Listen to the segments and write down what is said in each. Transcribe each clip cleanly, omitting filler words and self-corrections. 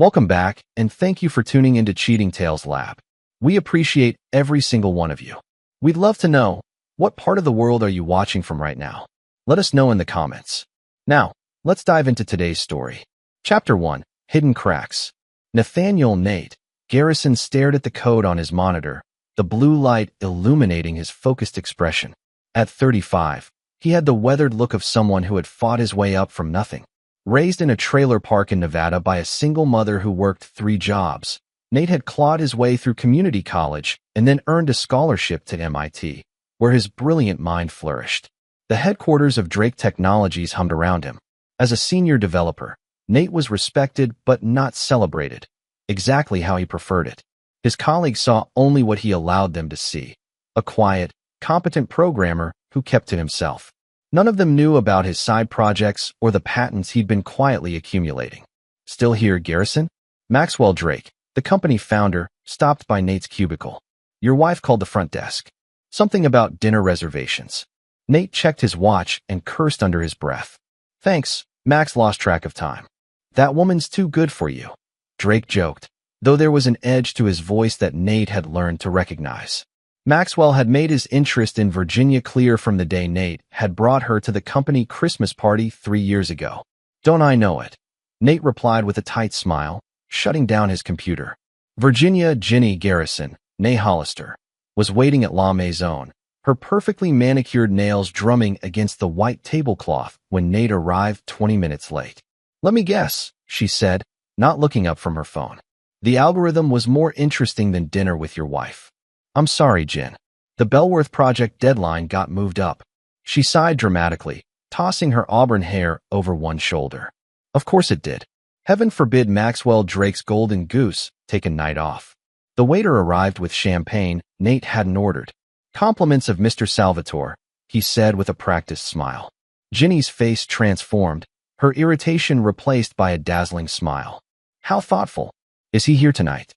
Welcome back, and thank you for tuning into Cheating Tales Lab. We appreciate every single one of you. We'd love to know, what part of the world are you watching from right now? Let us know in the comments. Now, let's dive into today's story. Chapter 1, Hidden Cracks. Nathaniel Nate Garrison stared at the code on his monitor, the blue light illuminating his focused expression. At 35, he had the weathered look of someone who had fought his way up from nothing. Raised in a trailer park in Nevada by a single mother who worked 3 jobs, Nate had clawed his way through community college and then earned a scholarship to MIT, where his brilliant mind flourished. The headquarters of Drake Technologies hummed around him. As a senior developer, Nate was respected but not celebrated, exactly how he preferred it. His colleagues saw only what he allowed them to see, a quiet, competent programmer who kept to himself. None of them knew about his side projects or the patents he'd been quietly accumulating. Still here, Garrison? Maxwell Drake, the company founder, stopped by Nate's cubicle. Your wife called the front desk. Something about dinner reservations. Nate checked his watch and cursed under his breath. Thanks, Max lost track of time. That woman's too good for you, Drake joked, though there was an edge to his voice that Nate had learned to recognize. Maxwell had made his interest in Virginia clear from the day Nate had brought her to the company Christmas party 3 years ago. Don't I know it? Nate replied with a tight smile, shutting down his computer. Virginia Ginny Garrison, née Hollister, was waiting at La Maison, her perfectly manicured nails drumming against the white tablecloth when Nate arrived 20 minutes late. Let me guess, she said, not looking up from her phone. The algorithm was more interesting than dinner with your wife. I'm sorry, Jen. The Bellworth project deadline got moved up. She sighed dramatically, tossing her auburn hair over one shoulder. Of course it did. Heaven forbid Maxwell Drake's golden goose take a night off. The waiter arrived with champagne Nate hadn't ordered. Compliments of Mr. Salvatore, he said with a practiced smile. Ginny's face transformed, her irritation replaced by a dazzling smile. How thoughtful. Is he here tonight?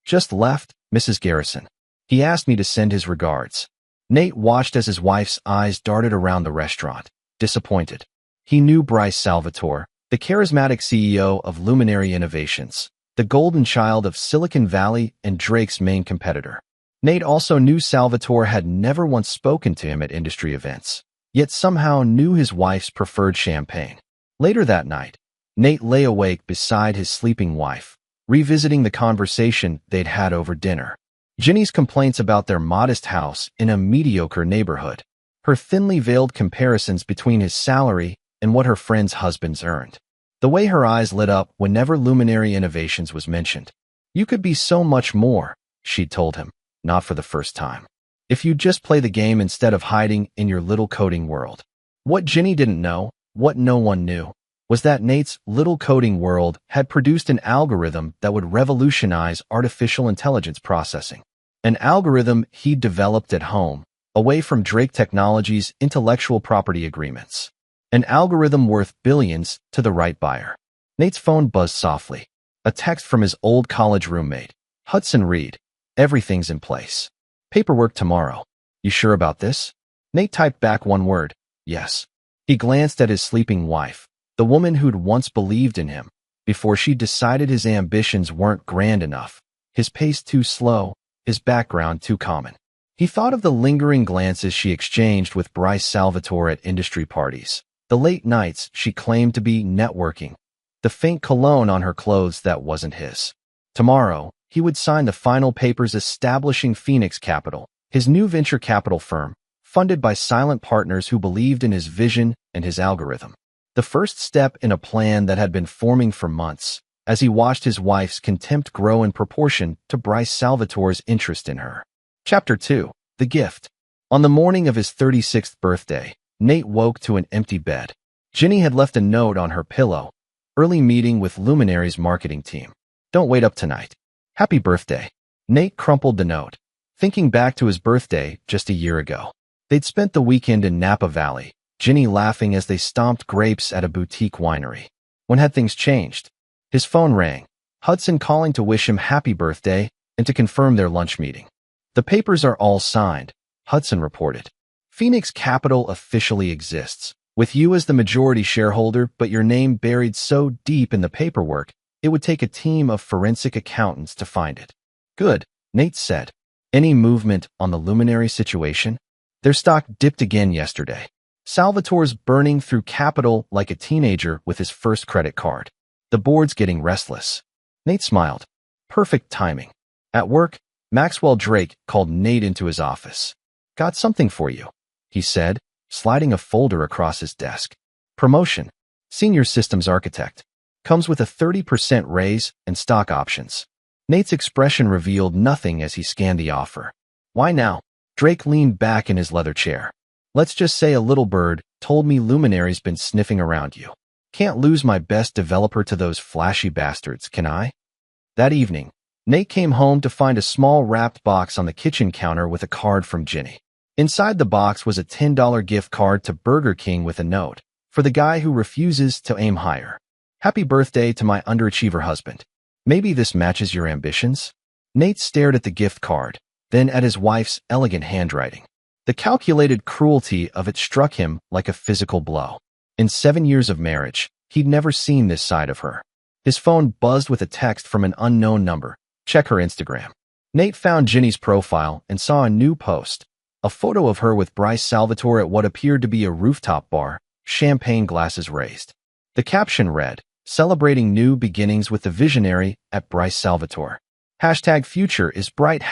Just left, Mrs. Garrison. He asked me to send his regards. Nate watched as his wife's eyes darted around the restaurant, disappointed. He knew Bryce Salvatore, the charismatic CEO of Luminary Innovations, the golden child of Silicon Valley and Drake's main competitor. Nate also knew Salvatore had never once spoken to him at industry events, yet somehow knew his wife's preferred champagne. Later that night, Nate lay awake beside his sleeping wife, revisiting the conversation they'd had over dinner. Ginny's complaints about their modest house in a mediocre neighborhood, her thinly veiled comparisons between his salary and what her friends' husbands earned. The way her eyes lit up whenever Luminary Innovations was mentioned. You could be so much more, she'd told him, not for the first time. If you'd just play the game instead of hiding in your little coding world. What Ginny didn't know, what no one knew, was that Nate's little coding world had produced an algorithm that would revolutionize artificial intelligence processing. An algorithm he'd developed at home, away from Drake Technologies' intellectual property agreements. An algorithm worth billions to the right buyer. Nate's phone buzzed softly. A text from his old college roommate, Hudson Reed. Everything's in place. Paperwork tomorrow. You sure about this? Nate typed back one word, yes. He glanced at his sleeping wife, the woman who'd once believed in him, before she decided his ambitions weren't grand enough, his pace too slow, his background too common. He thought of the lingering glances she exchanged with Bryce Salvatore at industry parties, the late nights she claimed to be networking, the faint cologne on her clothes that wasn't his. Tomorrow, he would sign the final papers establishing Phoenix Capital, his new venture capital firm, funded by silent partners who believed in his vision and his algorithm. The first step in a plan that had been forming for months, as he watched his wife's contempt grow in proportion to Bryce Salvatore's interest in her. Chapter 2, The Gift. On the morning of his 36th birthday, Nate woke to an empty bed. Ginny had left a note on her pillow. Early meeting with Luminary's marketing team. Don't wait up tonight. Happy birthday. Nate crumpled the note, thinking back to his birthday just a year ago. They'd spent the weekend in Napa Valley, Ginny laughing as they stomped grapes at a boutique winery. When had things changed? His phone rang, Hudson calling to wish him happy birthday and to confirm their lunch meeting. The papers are all signed, Hudson reported. Phoenix Capital officially exists, with you as the majority shareholder but your name buried so deep in the paperwork It would take a team of forensic accountants to find it. Good, Nate said. Any movement on the Luminary situation? Their stock dipped again yesterday. Salvatore's burning through capital like a teenager with his first credit card. The board's getting restless. Nate smiled. Perfect timing. At work, Maxwell Drake called Nate into his office. Got something for you, he said, sliding a folder across his desk. Promotion. Senior Systems Architect. Comes with a 30% raise and stock options. Nate's expression revealed nothing as he scanned the offer. Why now? Drake leaned back in his leather chair. Let's just say a little bird told me Luminary's been sniffing around you. Can't lose my best developer to those flashy bastards, can I? That evening, Nate came home to find a small wrapped box on the kitchen counter with a card from Ginny. Inside the box was a $10 gift card to Burger King with a note, for the guy who refuses to aim higher. Happy birthday to my underachiever husband. Maybe this matches your ambitions? Nate stared at the gift card, then at his wife's elegant handwriting. The calculated cruelty of it struck him like a physical blow. In 7 years of marriage, he'd never seen this side of her. His phone buzzed with a text from an unknown number. Check her Instagram. Nate found Ginny's profile and saw a new post. A photo of her with Bryce Salvatore at what appeared to be a rooftop bar, champagne glasses raised. The caption read, Celebrating new beginnings with the visionary at Bryce Salvatore. #future is bright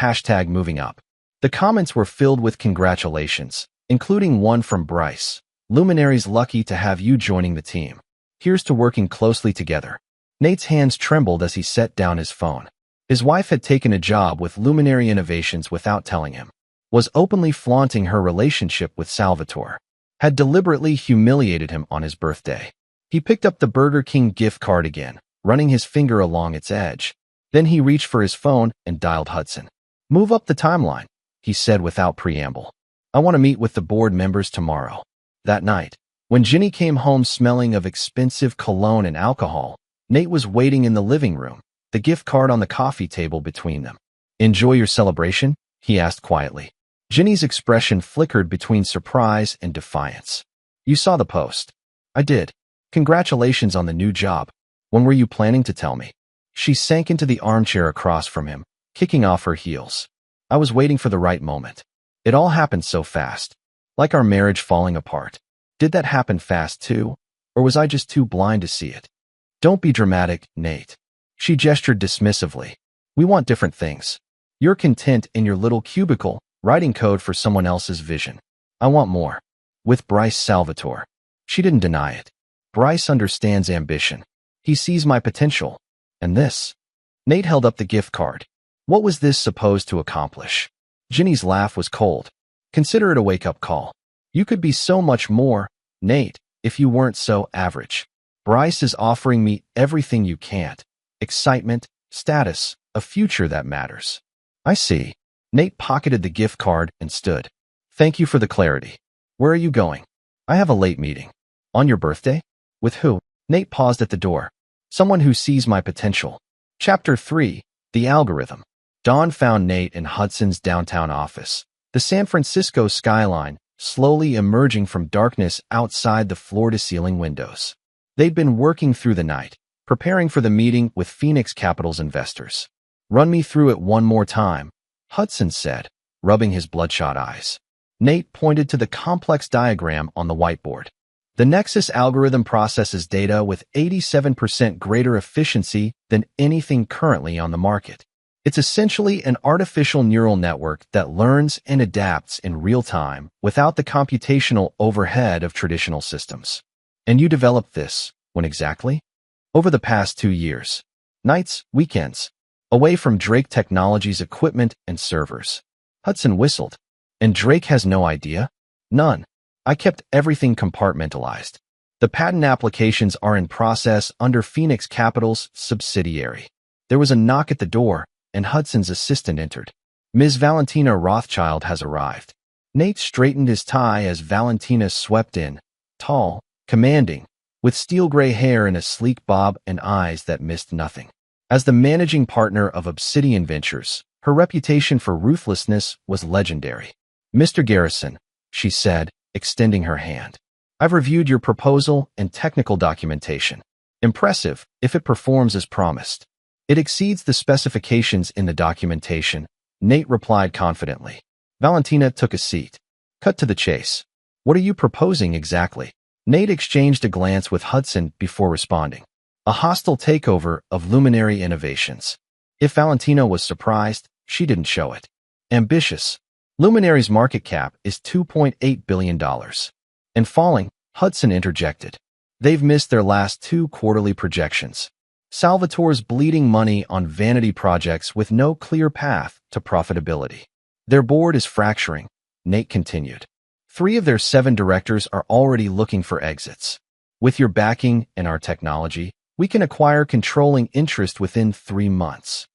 #moving up. The comments were filled with congratulations, including one from Bryce. Luminary's lucky to have you joining the team. Here's to working closely together. Nate's hands trembled as he set down his phone. His wife had taken a job with Luminary Innovations without telling him, was openly flaunting her relationship with Salvatore, had deliberately humiliated him on his birthday. He picked up the Burger King gift card again, running his finger along its edge. Then he reached for his phone and dialed Hudson. Move up the timeline, he said without preamble. I want to meet with the board members tomorrow. That night, when Ginny came home smelling of expensive cologne and alcohol, Nate was waiting in the living room, the gift card on the coffee table between them. Enjoy your celebration? He asked quietly. Ginny's expression flickered between surprise and defiance. You saw the post. I did. Congratulations on the new job. When were you planning to tell me? She sank into the armchair across from him, kicking off her heels. I was waiting for the right moment. It all happened so fast. Like our marriage falling apart. Did that happen fast too? Or was I just too blind to see it? Don't be dramatic, Nate. She gestured dismissively. We want different things. You're content in your little cubicle, writing code for someone else's vision. I want more. With Bryce Salvatore. She didn't deny it. Bryce understands ambition. He sees my potential. And this? Nate held up the gift card. What was this supposed to accomplish? Ginny's laugh was cold. Consider it a wake-up call. You could be so much more, Nate, if you weren't so average. Bryce is offering me everything you can't. Excitement, status, a future that matters. I see. Nate pocketed the gift card and stood. Thank you for the clarity. Where are you going? I have a late meeting. On your birthday? With who? Nate paused at the door. Someone who sees my potential. Chapter 3, The Algorithm. Dawn found Nate in Hudson's downtown office. The San Francisco skyline, slowly emerging from darkness outside the floor-to-ceiling windows. They'd been working through the night, preparing for the meeting with Phoenix Capital's investors. Run me through it one more time, Hudson said, rubbing his bloodshot eyes. Nate pointed to the complex diagram on the whiteboard. The Nexus algorithm processes data with 87% greater efficiency than anything currently on the market. It's essentially an artificial neural network that learns and adapts in real time without the computational overhead of traditional systems. And you developed this, when exactly? Over the past 2 years. Nights, weekends. Away from Drake Technologies' equipment and servers. Hudson whistled. And Drake has no idea? None. I kept everything compartmentalized. The patent applications are in process under Phoenix Capital's subsidiary. There was a knock at the door, and Hudson's assistant entered. Ms. Valentina Rothschild has arrived. Nate straightened his tie as Valentina swept in, tall, commanding, with steel-gray hair and a sleek bob and eyes that missed nothing. As the managing partner of Obsidian Ventures, her reputation for ruthlessness was legendary. Mr. Garrison, she said, extending her hand. I've reviewed your proposal and technical documentation. Impressive, if it performs as promised. It exceeds the specifications in the documentation, Nate replied confidently. Valentina took a seat. Cut to the chase. What are you proposing exactly? Nate exchanged a glance with Hudson before responding. A hostile takeover of Luminary Innovations. If Valentina was surprised, she didn't show it. Ambitious. Luminary's market cap is $2.8 billion. And falling, Hudson interjected. They've missed their last 2 quarterly projections. Salvatore's bleeding money on vanity projects with no clear path to profitability. Their board is fracturing, Nate continued. 3 of their 7 directors are already looking for exits. With your backing and our technology, we can acquire controlling interest within 3 months.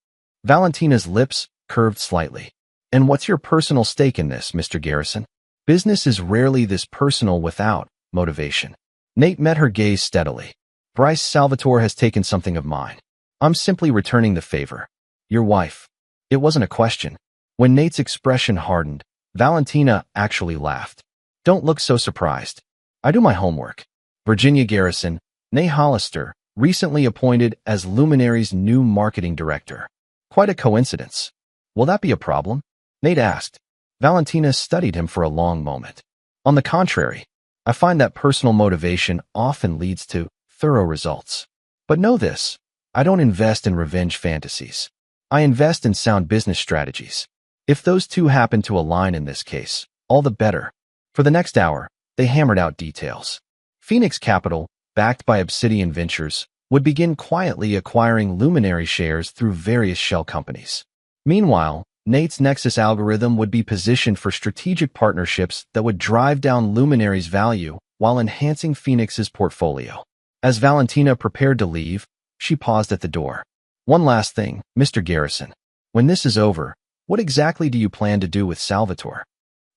Valentina's lips curved slightly. And what's your personal stake in this, Mr. Garrison? Business is rarely this personal without motivation. Nate met her gaze steadily. Bryce Salvatore has taken something of mine. I'm simply returning the favor. Your wife. It wasn't a question. When Nate's expression hardened, Valentina actually laughed. Don't look so surprised. I do my homework. Virginia Garrison, née Hollister, recently appointed as Luminary's new marketing director. Quite a coincidence. Will that be a problem? Nate asked. Valentina studied him for a long moment. On the contrary, I find that personal motivation often leads to thorough results. But know this, I don't invest in revenge fantasies. I invest in sound business strategies. If those two happen to align in this case, all the better. For the next hour, they hammered out details. Phoenix Capital, backed by Obsidian Ventures, would begin quietly acquiring Luminary shares through various shell companies. Meanwhile, Nate's Nexus algorithm would be positioned for strategic partnerships that would drive down Luminary's value while enhancing Phoenix's portfolio. As Valentina prepared to leave, she paused at the door. One last thing, Mr. Garrison. When this is over, what exactly do you plan to do with Salvatore?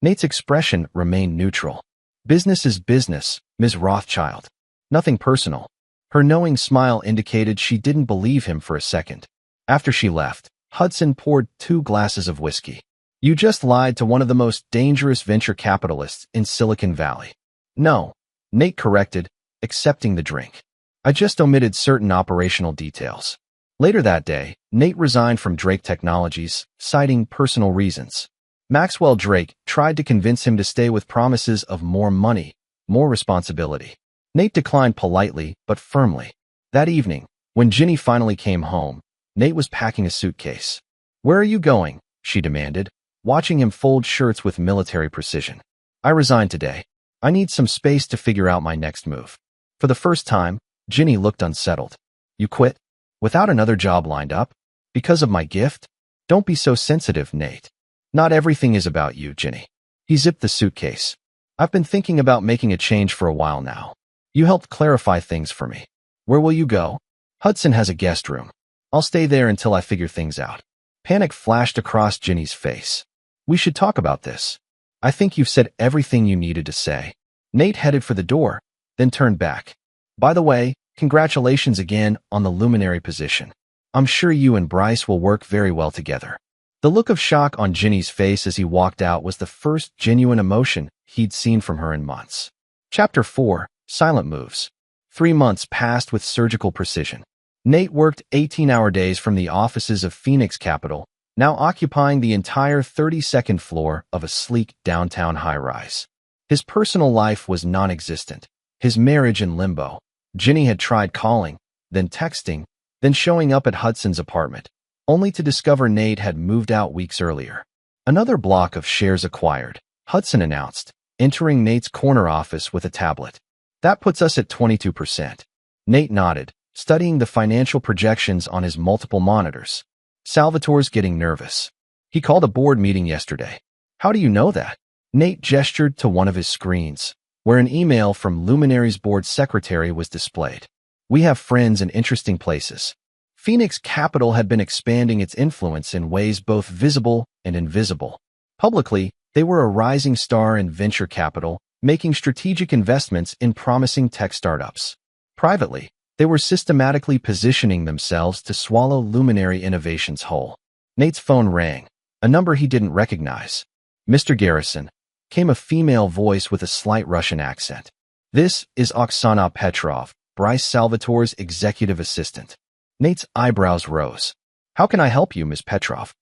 Nate's expression remained neutral. Business is business, Ms. Rothschild. Nothing personal. Her knowing smile indicated she didn't believe him for a second. After she left, Hudson poured 2 glasses of whiskey. You just lied to one of the most dangerous venture capitalists in Silicon Valley. No, Nate corrected, accepting the drink. I just omitted certain operational details. Later that day, Nate resigned from Drake Technologies, citing personal reasons. Maxwell Drake tried to convince him to stay with promises of more money, more responsibility. Nate declined politely but firmly. That evening, when Ginny finally came home, Nate was packing a suitcase. Where are you going? She demanded, watching him fold shirts with military precision. I resigned today. I need some space to figure out my next move. For the first time, Ginny looked unsettled. You quit? Without another job lined up? Because of my gift? Don't be so sensitive, Nate. Not everything is about you, Ginny. He zipped the suitcase. I've been thinking about making a change for a while now. You helped clarify things for me. Where will you go? Hudson has a guest room. I'll stay there until I figure things out. Panic flashed across Ginny's face. We should talk about this. I think you've said everything you needed to say. Nate headed for the door, then turned back. By the way, congratulations again on the Luminary position. I'm sure you and Bryce will work very well together. The look of shock on Ginny's face as he walked out was the first genuine emotion he'd seen from her in months. Chapter 4, Silent Moves. 3 months passed with surgical precision. Nate worked 18-hour days from the offices of Phoenix Capital, now occupying the entire 32nd floor of a sleek downtown high-rise. His personal life was non-existent. His marriage in limbo. Ginny had tried calling, then texting, then showing up at Hudson's apartment, only to discover Nate had moved out weeks earlier. Another block of shares acquired, Hudson announced, entering Nate's corner office with a tablet. That puts us at 22%. Nate nodded, studying the financial projections on his multiple monitors. Salvatore's getting nervous. He called a board meeting yesterday. How do you know that? Nate gestured to one of his screens, where an email from Luminary's board secretary was displayed. We have friends in interesting places. Phoenix Capital had been expanding its influence in ways both visible and invisible. Publicly, they were a rising star in venture capital, making strategic investments in promising tech startups. Privately, they were systematically positioning themselves to swallow Luminary Innovations whole. Nate's phone rang, a number he didn't recognize. Mr. Garrison, came a female voice with a slight Russian accent. This is Oksana Petrov, Bryce Salvatore's executive assistant. Nate's eyebrows rose. How can I help you, Ms. Petrov?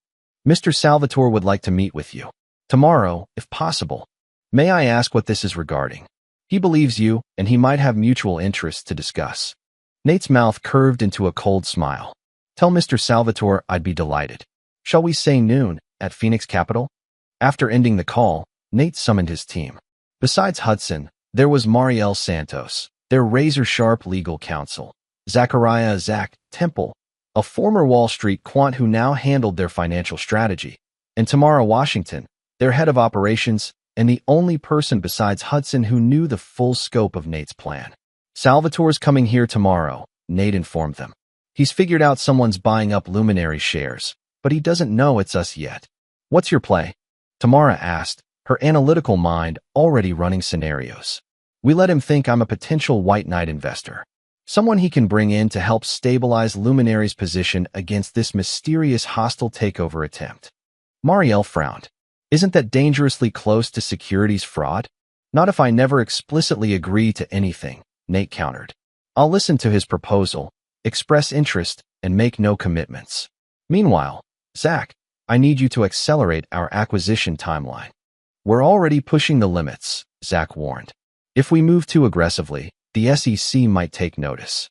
Mr. Salvatore would like to meet with you. Tomorrow, if possible. May I ask what this is regarding? He believes you, and he might have mutual interests to discuss. Nate's mouth curved into a cold smile. Tell Mr. Salvatore I'd be delighted. Shall we say noon, at Phoenix Capital? After ending the call, Nate summoned his team. Besides Hudson, there was Marielle Santos, their razor-sharp legal counsel, Zachariah Zach Temple, a former Wall Street quant who now handled their financial strategy, and Tamara Washington, their head of operations, and the only person besides Hudson who knew the full scope of Nate's plan. Salvatore's coming here tomorrow, Nate informed them. He's figured out someone's buying up Luminary shares, but he doesn't know it's us yet. What's your play? Tamara asked, her analytical mind already running scenarios. We let him think I'm a potential white knight investor. Someone he can bring in to help stabilize Luminary's position against this mysterious hostile takeover attempt. Marielle frowned. Isn't that dangerously close to securities fraud? Not if I never explicitly agree to anything, Nate countered. I'll listen to his proposal, express interest, and make no commitments. Meanwhile, Zach, I need you to accelerate our acquisition timeline. We're already pushing the limits, Zach warned. If we move too aggressively, the SEC might take notice.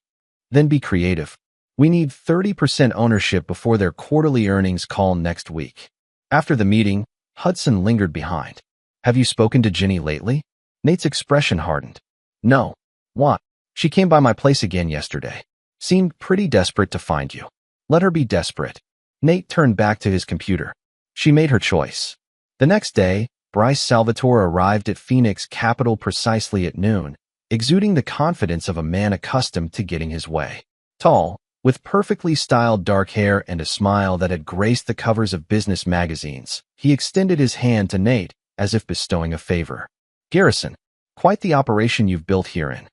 Then be creative. We need 30% ownership before their quarterly earnings call next week. After the meeting, Hudson lingered behind. Have you spoken to Ginny lately? Nate's expression hardened. No. What? She came by my place again yesterday. Seemed pretty desperate to find you. Let her be desperate. Nate turned back to his computer. She made her choice. The next day, Bryce Salvatore arrived at Phoenix Capital precisely at noon, exuding the confidence of a man accustomed to getting his way. Tall, with perfectly styled dark hair and a smile that had graced the covers of business magazines, he extended his hand to Nate as if bestowing a favor. Garrison, quite the operation you've built herein.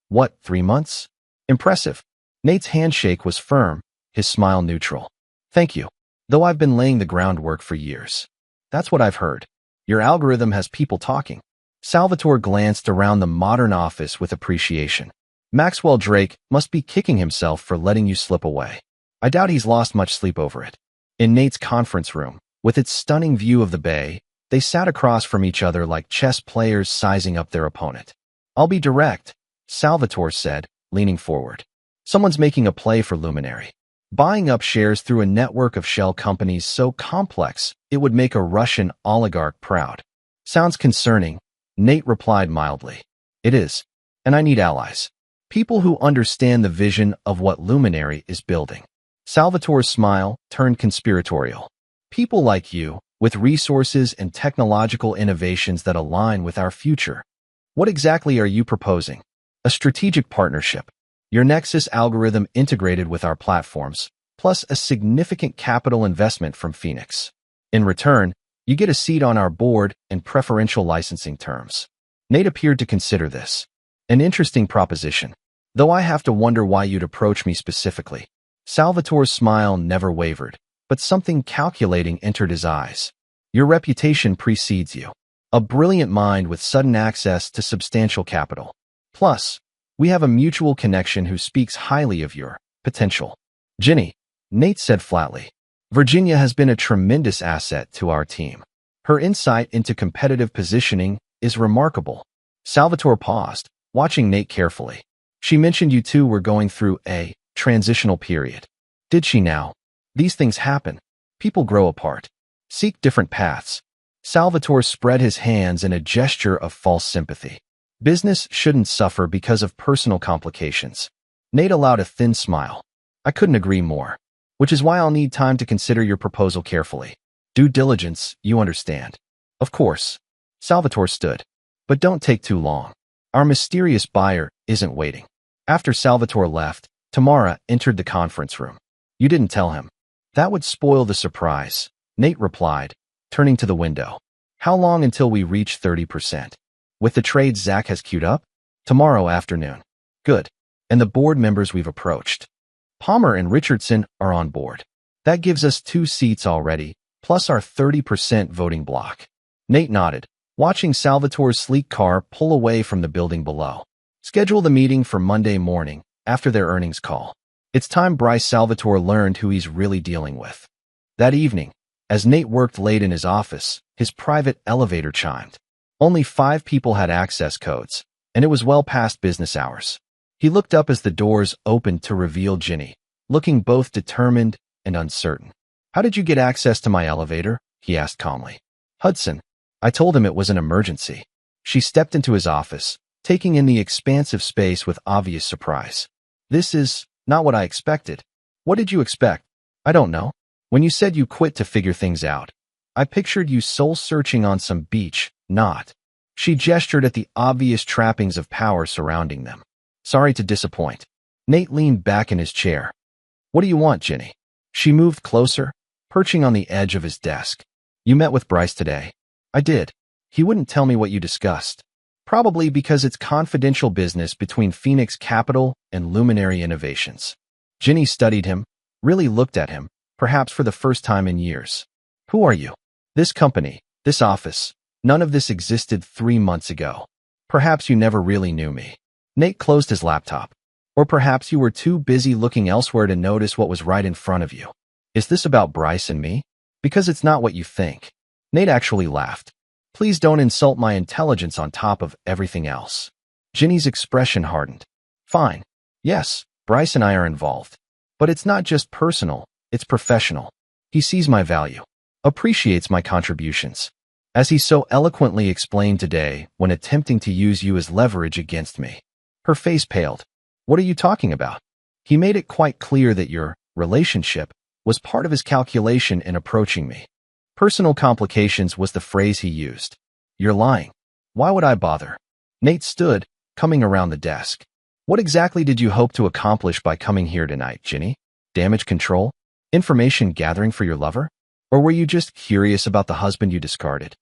What, 3 months? Impressive. Nate's handshake was firm, his smile neutral. Thank you. Though I've been laying the groundwork for years. That's what I've heard. Your algorithm has people talking. Salvatore glanced around the modern office with appreciation. Maxwell Drake must be kicking himself for letting you slip away. I doubt he's lost much sleep over it. In Nate's conference room, with its stunning view of the bay, they sat across from each other like chess players sizing up their opponent. I'll be direct, Salvatore said, leaning forward. Someone's making a play for Luminary. Buying up shares through a network of shell companies so complex it would make a Russian oligarch proud. Sounds concerning, Nate replied mildly. It is. And I need allies. People who understand the vision of what Luminary is building. Salvatore's smile turned conspiratorial. People like you, with resources and technological innovations that align with our future. What exactly are you proposing? A strategic partnership. Your Nexus algorithm integrated with our platforms, plus a significant capital investment from Phoenix. In return, you get a seat on our board and preferential licensing terms. Nate appeared to consider this. An interesting proposition. Though I have to wonder why you'd approach me specifically. Salvatore's smile never wavered, but something calculating entered his eyes. Your reputation precedes you. A brilliant mind with sudden access to substantial capital. Plus, we have a mutual connection who speaks highly of your potential. Ginny, Nate said flatly. Virginia has been a tremendous asset to our team. Her insight into competitive positioning is remarkable. Salvatore paused, watching Nate carefully. She mentioned you two were going through a transitional period. Did she now? These things happen. People grow apart. Seek different paths. Salvatore spread his hands in a gesture of false sympathy. Business shouldn't suffer because of personal complications. Nate allowed a thin smile. I couldn't agree more. Which is why I'll need time to consider your proposal carefully. Due diligence, you understand. Of course. Salvatore stood. But don't take too long. Our mysterious buyer isn't waiting. After Salvatore left, Tamara entered the conference room. You didn't tell him. That would spoil the surprise, Nate replied, turning to the window. How long until we reach 30%? With the trades Zach has queued up? Tomorrow afternoon. Good. And the board members we've approached. Palmer and Richardson are on board. That gives us 2 seats already, plus our 30% voting block. Nate nodded, watching Salvatore's sleek car pull away from the building below. Schedule the meeting for Monday morning, after their earnings call. It's time Bryce Salvatore learned who he's really dealing with. That evening, as Nate worked late in his office, his private elevator chimed. Only 5 people had access codes, and it was well past business hours. He looked up as the doors opened to reveal Ginny, looking both determined and uncertain. "How did you get access to my elevator?" he asked calmly. "Hudson. I told him it was an emergency." She stepped into his office, taking in the expansive space with obvious surprise. "This is not what I expected." "What did you expect?" "I don't know. When you said you quit to figure things out, I pictured you soul-searching on some beach, not." She gestured at the obvious trappings of power surrounding them. "Sorry to disappoint." Nate leaned back in his chair. "What do you want, Ginny?" She moved closer, perching on the edge of his desk. "You met with Bryce today." "I did. He wouldn't tell me what you discussed." "Probably because it's confidential business between Phoenix Capital and Luminary Innovations." Ginny studied him, really looked at him, perhaps for the first time in years. "Who are you?" "This company, this office. None of this existed 3 months ago. Perhaps you never really knew me." Nate closed his laptop. "Or perhaps you were too busy looking elsewhere to notice what was right in front of you." "Is this about Bryce and me?" "Because it's not what you think." Nate actually laughed. "Please don't insult my intelligence on top of everything else." Ginny's expression hardened. "Fine. Yes, Bryce and I are involved. But it's not just personal, it's professional. He sees my value, appreciates my contributions, as he so eloquently explained today when attempting to use you as leverage against me." Her face paled. "What are you talking about?" "He made it quite clear that your relationship was part of his calculation in approaching me. Personal complications was the phrase he used." "You're lying." "Why would I bother?" Nate stood, coming around the desk. "What exactly did you hope to accomplish by coming here tonight, Ginny? Damage control? Information gathering for your lover? Or were you just curious about the husband you discarded?"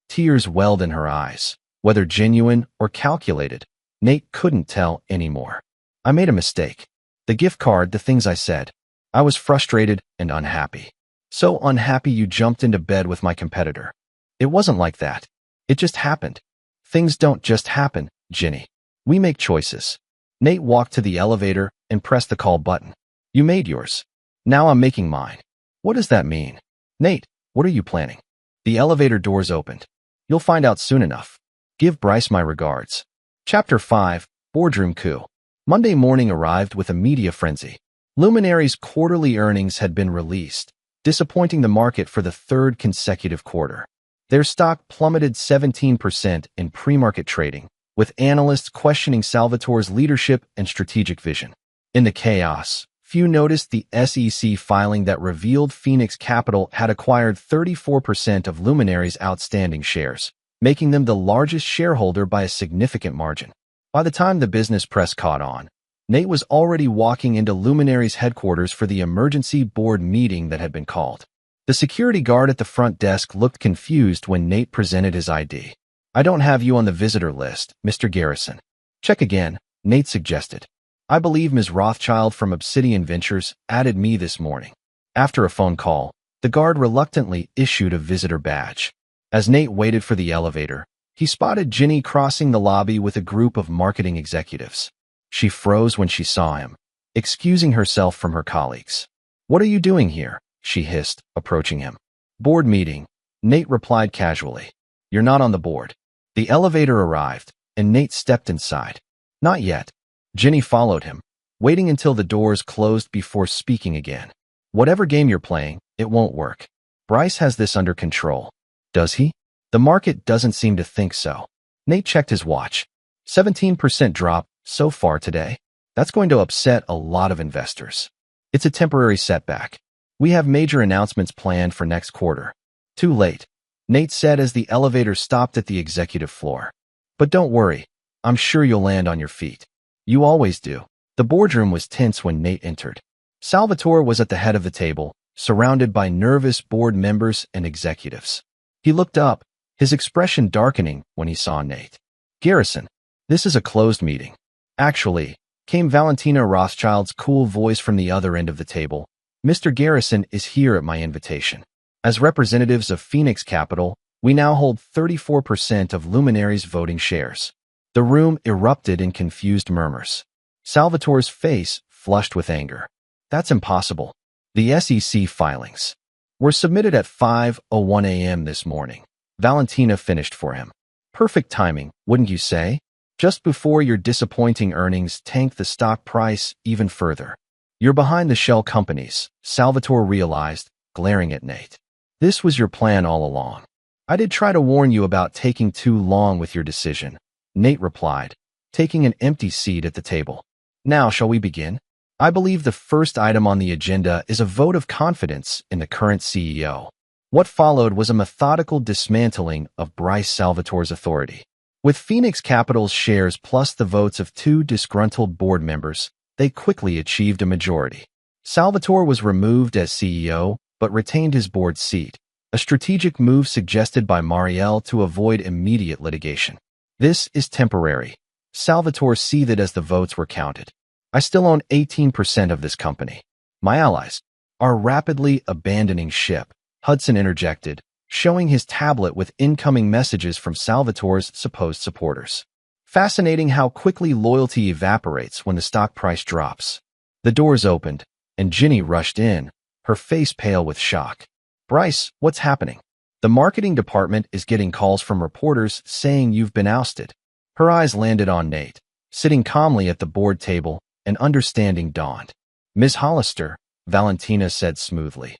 Tears welled in her eyes. Whether genuine or calculated, Nate couldn't tell anymore. "I made a mistake. The gift card, the things I said. I was frustrated and unhappy. So unhappy you jumped into bed with my competitor." "It wasn't like that. It just happened." "Things don't just happen, Ginny. We make choices." Nate walked to the elevator and pressed the call button. "You made yours. Now I'm making mine." "What does that mean?" "Nate, what are you planning?" The elevator doors opened. "You'll find out soon enough. Give Bryce my regards." Chapter 5, Boardroom Coup. Monday morning arrived with a media frenzy. Luminary's quarterly earnings had been released, disappointing the market for the 3rd consecutive quarter. Their stock plummeted 17% in pre-market trading, with analysts questioning Salvatore's leadership and strategic vision. In the chaos, few noticed the SEC filing that revealed Phoenix Capital had acquired 34% of Luminary's outstanding shares, making them the largest shareholder by a significant margin. By the time the business press caught on, Nate was already walking into Luminary's headquarters for the emergency board meeting that had been called. The security guard at the front desk looked confused when Nate presented his ID. "I don't have you on the visitor list, Mr. Garrison." "Check again," Nate suggested. "I believe Ms. Rothschild from Obsidian Ventures added me this morning." After a phone call, the guard reluctantly issued a visitor badge. As Nate waited for the elevator, he spotted Ginny crossing the lobby with a group of marketing executives. She froze when she saw him, excusing herself from her colleagues. "What are you doing here?" she hissed, approaching him. "Board meeting," Nate replied casually. "You're not on the board." The elevator arrived, and Nate stepped inside. "Not yet." Ginny followed him, waiting until the doors closed before speaking again. "Whatever game you're playing, it won't work. Bryce has this under control." "Does he?" "The market doesn't seem to think so." Nate checked his watch. 17% drop so far today. That's going to upset a lot of investors. It's a temporary setback. We have major announcements planned for next quarter. Too late, Nate said as the elevator stopped at the executive floor. "But don't worry, I'm sure you'll land on your feet. You always do." The boardroom was tense when Nate entered. Salvatore was at the head of the table, surrounded by nervous board members and executives. He looked up, his expression darkening when he saw Nate. "Garrison, this is a closed meeting." "Actually," came Valentina Rothschild's cool voice from the other end of the table, "Mr. Garrison is here at my invitation. As representatives of Phoenix Capital, we now hold 34% of Luminary's voting shares." The room erupted in confused murmurs. Salvatore's face flushed with anger. That's impossible. The SEC filings were submitted at 5:01 a.m. this morning. Valentina finished for him. Perfect timing, wouldn't you say? Just before your disappointing earnings tanked the stock price even further. You're behind the shell companies, Salvatore realized, glaring at Nate. This was your plan all along. I did try to warn you about taking too long with your decision, Nate replied, taking an empty seat at the table. Now, shall we begin? I believe the first item on the agenda is a vote of confidence in the current CEO. What followed was a methodical dismantling of Bryce Salvatore's authority. With Phoenix Capital's shares plus the votes of 2 disgruntled board members, they quickly achieved a majority. Salvatore was removed as CEO, but retained his board seat, a strategic move suggested by Marielle to avoid immediate litigation. This is temporary. Salvatore seethed as the votes were counted. I still own 18% of this company. My allies are rapidly abandoning ship, Hudson interjected, showing his tablet with incoming messages from Salvatore's supposed supporters. Fascinating how quickly loyalty evaporates when the stock price drops. The doors opened, and Ginny rushed in, her face pale with shock. Bryce, what's happening? The marketing department is getting calls from reporters saying you've been ousted. Her eyes landed on Nate, sitting calmly at the board table, and understanding dawned. Ms. Hollister, Valentina said smoothly.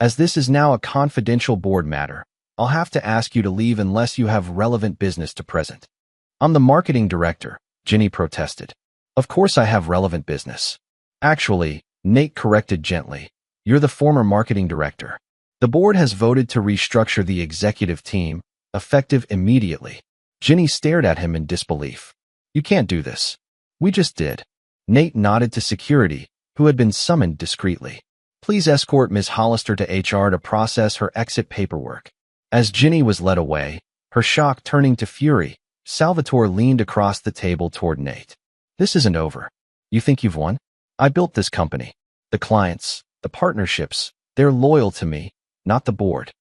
As this is now a confidential board matter, I'll have to ask you to leave unless you have relevant business to present. I'm the marketing director, Ginny protested. Of course I have relevant business. Actually, Nate corrected gently, you're the former marketing director. The board has voted to restructure the executive team, effective immediately. Ginny stared at him in disbelief. You can't do this. We just did. Nate nodded to security, who had been summoned discreetly. Please escort Ms. Hollister to HR to process her exit paperwork. As Ginny was led away, her shock turning to fury, Salvatore leaned across the table toward Nate. This isn't over. You think you've won? I built this company. The clients, the partnerships, they're loyal to me, not the board.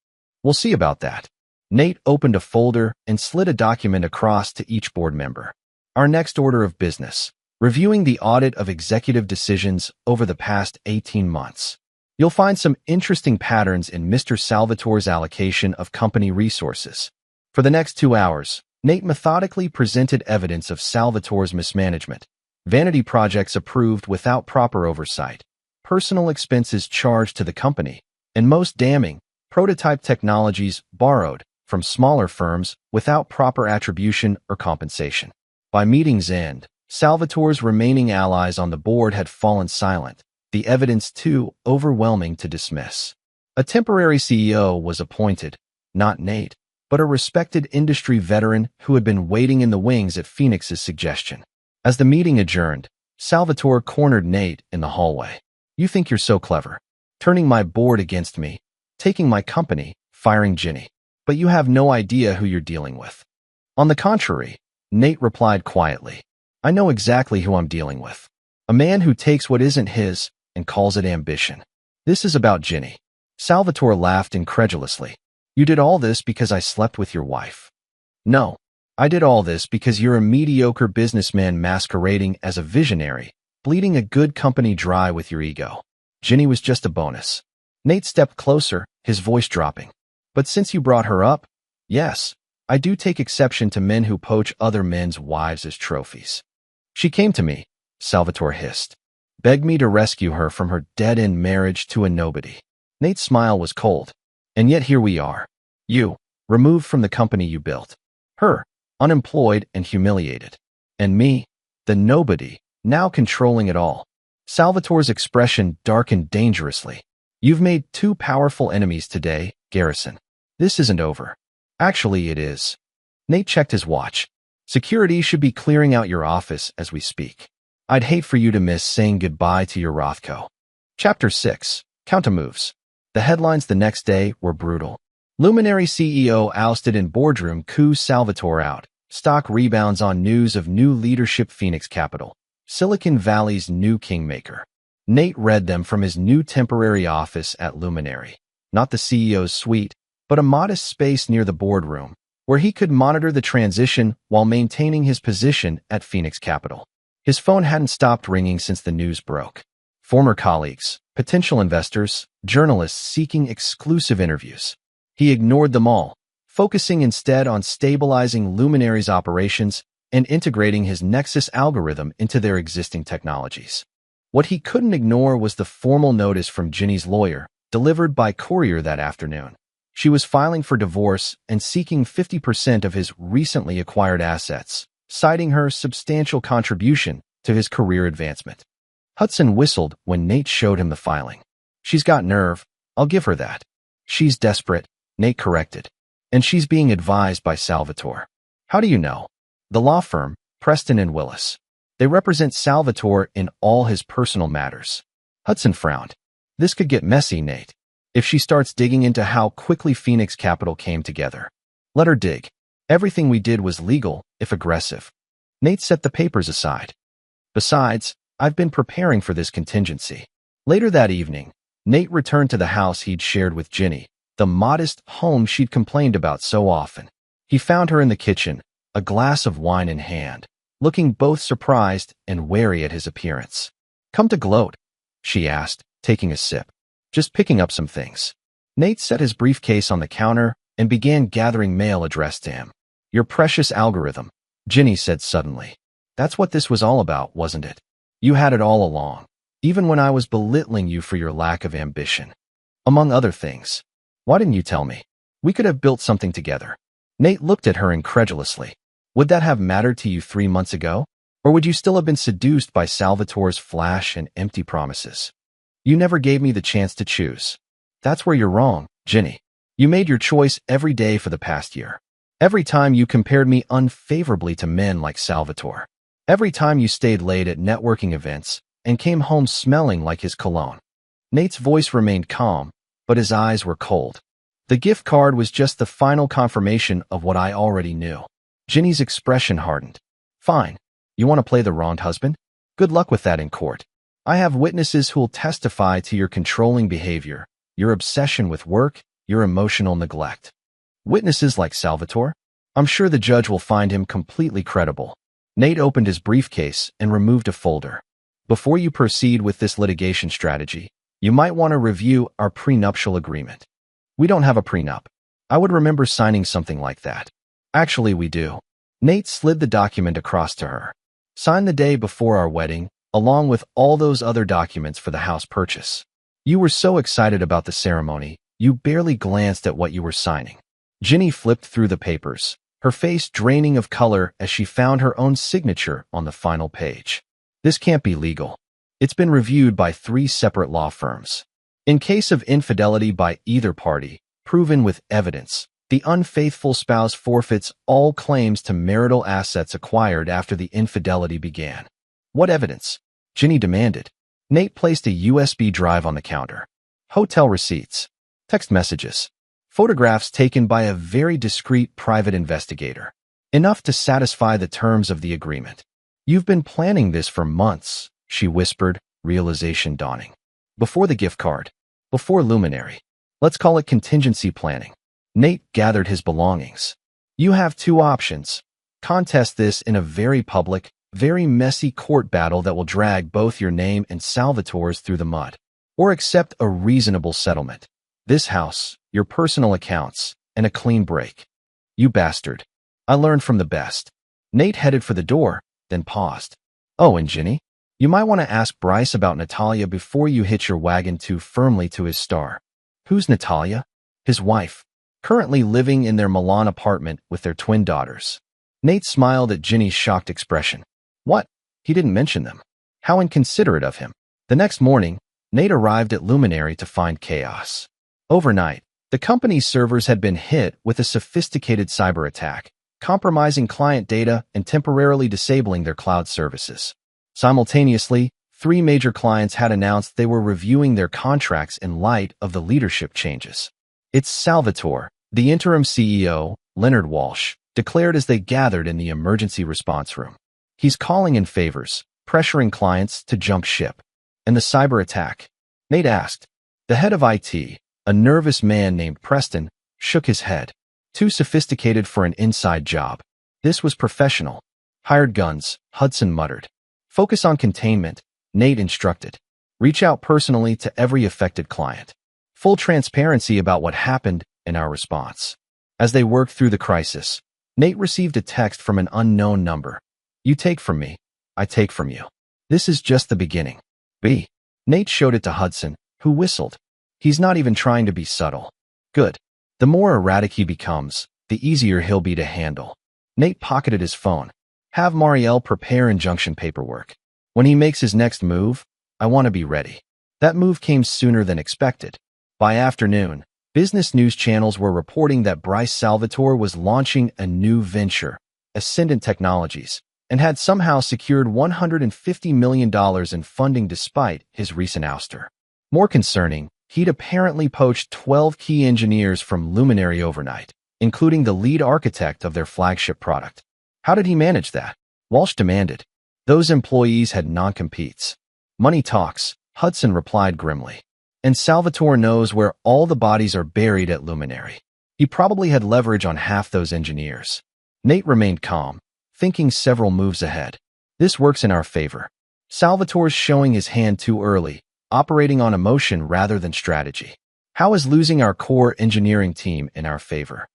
We'll see about that. Nate opened a folder and slid a document across to each board member. Our next order of business, reviewing the audit of executive decisions over the past 18 months. You'll find some interesting patterns in Mr. Salvatore's allocation of company resources. For the next 2 hours, Nate methodically presented evidence of Salvatore's mismanagement, vanity projects approved without proper oversight, personal expenses charged to the company, and most damning, prototype technologies borrowed from smaller firms without proper attribution or compensation. By meeting's end, Salvatore's remaining allies on the board had fallen silent, the evidence too overwhelming to dismiss. A temporary CEO was appointed, not Nate, but a respected industry veteran who had been waiting in the wings at Phoenix's suggestion. As the meeting adjourned, Salvatore cornered Nate in the hallway. You think you're so clever, turning my board against me, taking my company, firing Ginny. But you have no idea who you're dealing with. On the contrary, Nate replied quietly. I know exactly who I'm dealing with. A man who takes what isn't his and calls it ambition. This is about Ginny. Salvatore laughed incredulously. You did all this because I slept with your wife. No, I did all this because you're a mediocre businessman masquerading as a visionary, bleeding a good company dry with your ego. Ginny was just a bonus. Nate stepped closer, his voice dropping. But since you brought her up, yes, I do take exception to men who poach other men's wives as trophies. She came to me, Salvatore hissed, begged me to rescue her from her dead-end marriage to a nobody. Nate's smile was cold. And yet here we are. You, removed from the company you built. Her, unemployed and humiliated. And me, the nobody, now controlling it all. Salvatore's expression darkened dangerously. You've made 2 powerful enemies today, Garrison. This isn't over. Actually, it is. Nate checked his watch. Security should be clearing out your office as we speak. I'd hate for you to miss saying goodbye to your Rothko. Chapter 6. Countermoves. The headlines the next day were brutal. Luminary CEO ousted in boardroom coup, Salvatore out. Stock rebounds on news of new leadership, Phoenix Capital. Silicon Valley's new kingmaker. Nate read them from his new temporary office at Luminary. Not the CEO's suite, but a modest space near the boardroom, where he could monitor the transition while maintaining his position at Phoenix Capital. His phone hadn't stopped ringing since the news broke. Former colleagues, potential investors, journalists seeking exclusive interviews. He ignored them all, focusing instead on stabilizing Luminary's operations and integrating his Nexus algorithm into their existing technologies. What he couldn't ignore was the formal notice from Ginny's lawyer, delivered by courier that afternoon. She was filing for divorce and seeking 50% of his recently acquired assets, citing her substantial contribution to his career advancement. Hudson whistled when Nate showed him the filing. She's got nerve, I'll give her that. She's desperate, Nate corrected. And she's being advised by Salvatore. How do you know? The law firm, Preston and Willis. They represent Salvatore in all his personal matters. Hudson frowned. This could get messy, Nate, if she starts digging into how quickly Phoenix Capital came together. Let her dig. Everything we did was legal, if aggressive. Nate set the papers aside. Besides, I've been preparing for this contingency. Later that evening, Nate returned to the house he'd shared with Ginny, the modest home she'd complained about so often. He found her in the kitchen, a glass of wine in hand, looking both surprised and wary at his appearance. Come to gloat, she asked, taking a sip. Just picking up some things. Nate set his briefcase on the counter and began gathering mail addressed to him. Your precious algorithm, Ginny said suddenly. That's what this was all about, wasn't it? You had it all along, even when I was belittling you for your lack of ambition. Among other things. Why didn't you tell me? We could have built something together. Nate looked at her incredulously. Would that have mattered to you 3 months ago? Or would you still have been seduced by Salvatore's flash and empty promises? You never gave me the chance to choose. That's where you're wrong, Ginny. You made your choice every day for the past year. Every time you compared me unfavorably to men like Salvatore. Every time you stayed late at networking events and came home smelling like his cologne. Nate's voice remained calm, but his eyes were cold. The gift card was just the final confirmation of what I already knew. Ginny's expression hardened. Fine. You want to play the wronged husband? Good luck with that in court. I have witnesses who'll testify to your controlling behavior, your obsession with work, your emotional neglect. Witnesses like Salvatore? I'm sure the judge will find him completely credible. Nate opened his briefcase and removed a folder. Before you proceed with this litigation strategy, you might want to review our prenuptial agreement. We don't have a prenup. I would remember signing something like that. Actually, we do. Nate slid the document across to her. Signed the day before our wedding, along with all those other documents for the house purchase. You were so excited about the ceremony, you barely glanced at what you were signing. Ginny flipped through the papers, her face draining of color as she found her own signature on the final page. This can't be legal. It's been reviewed by 3 separate law firms. In case of infidelity by either party, proven with evidence, the unfaithful spouse forfeits all claims to marital assets acquired after the infidelity began. What evidence? Ginny demanded. Nate placed a USB drive on the counter. Hotel receipts, text messages, photographs taken by a very discreet private investigator. Enough to satisfy the terms of the agreement. You've been planning this for months, she whispered, realization dawning. Before the gift card. Before Luminary. Let's call it contingency planning. Nate gathered his belongings. You have 2 options. Contest this in a very public, very messy court battle that will drag both your name and Salvatore's through the mud. Or accept a reasonable settlement. This house, your personal accounts, and a clean break. You bastard. I learned from the best. Nate headed for the door, then paused. Oh, and Ginny? You might want to ask Bryce about Natalia before you hitch your wagon too firmly to his star. Who's Natalia? His wife. Currently living in their Milan apartment with their twin daughters. Nate smiled at Ginny's shocked expression. What? He didn't mention them. How inconsiderate of him. The next morning, Nate arrived at Luminary to find chaos. Overnight, the company's servers had been hit with a sophisticated cyber attack, compromising client data and temporarily disabling their cloud services. Simultaneously, 3 major clients had announced they were reviewing their contracts in light of the leadership changes. It's Salvatore, the interim CEO, Leonard Walsh, declared as they gathered in the emergency response room. He's calling in favors, pressuring clients to jump ship. And the cyber attack? Nate asked. The head of IT, a nervous man named Preston, shook his head. Too sophisticated for an inside job. This was professional. Hired guns, Hudson muttered. Focus on containment, Nate instructed. Reach out personally to every affected client. Full transparency about what happened and our response. As they worked through the crisis, Nate received a text from an unknown number. You take from me, I take from you. This is just the beginning. B. Nate showed it to Hudson, who whistled. He's not even trying to be subtle. Good. The more erratic he becomes, the easier he'll be to handle. Nate pocketed his phone. Have Marielle prepare injunction paperwork. When he makes his next move, I want to be ready. That move came sooner than expected. By afternoon, business news channels were reporting that Bryce Salvatore was launching a new venture, Ascendant Technologies, and had somehow secured $150 million in funding despite his recent ouster. More concerning, he'd apparently poached 12 key engineers from Luminary overnight, including the lead architect of their flagship product. How did he manage that? Walsh demanded. Those employees had non-competes. Money talks, Hudson replied grimly. And Salvatore knows where all the bodies are buried at Luminary. He probably had leverage on half those engineers. Nate remained calm, thinking several moves ahead. This works in our favor. Salvatore's showing his hand too early, operating on emotion rather than strategy. How is losing our core engineering team in our favor?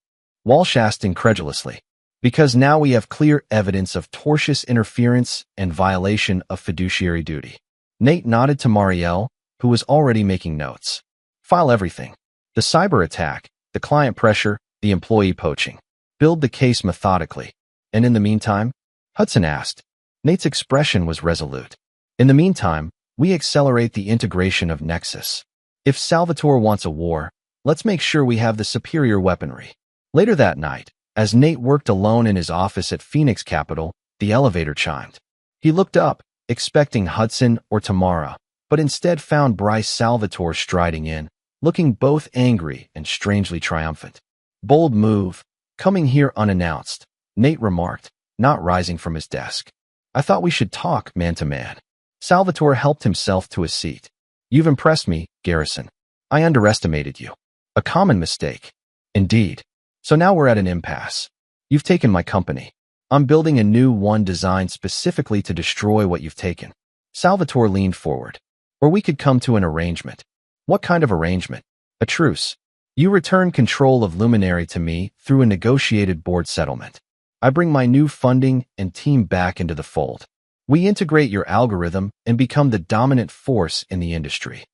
Walsh asked incredulously. Because now we have clear evidence of tortious interference and violation of fiduciary duty. Nate nodded to Marielle, who was already making notes. File everything. The cyber attack, the client pressure, the employee poaching. Build the case methodically. And in the meantime? Hudson asked. Nate's expression was resolute. In the meantime, we accelerate the integration of Nexus. If Salvatore wants a war, let's make sure we have the superior weaponry. Later that night, as Nate worked alone in his office at Phoenix Capital, the elevator chimed. He looked up, expecting Hudson or Tamara, but instead found Bryce Salvatore striding in, looking both angry and strangely triumphant. Bold move, coming here unannounced, Nate remarked, not rising from his desk. I thought we should talk man to man. Salvatore helped himself to a seat. You've impressed me, Garrison. I underestimated you. A common mistake. Indeed. So now we're at an impasse. You've taken my company. I'm building a new one designed specifically to destroy what you've taken. Salvatore leaned forward. Or we could come to an arrangement. What kind of arrangement? A truce. You return control of Luminary to me through a negotiated board settlement. I bring my new funding and team back into the fold. We integrate your algorithm and become the dominant force in the industry.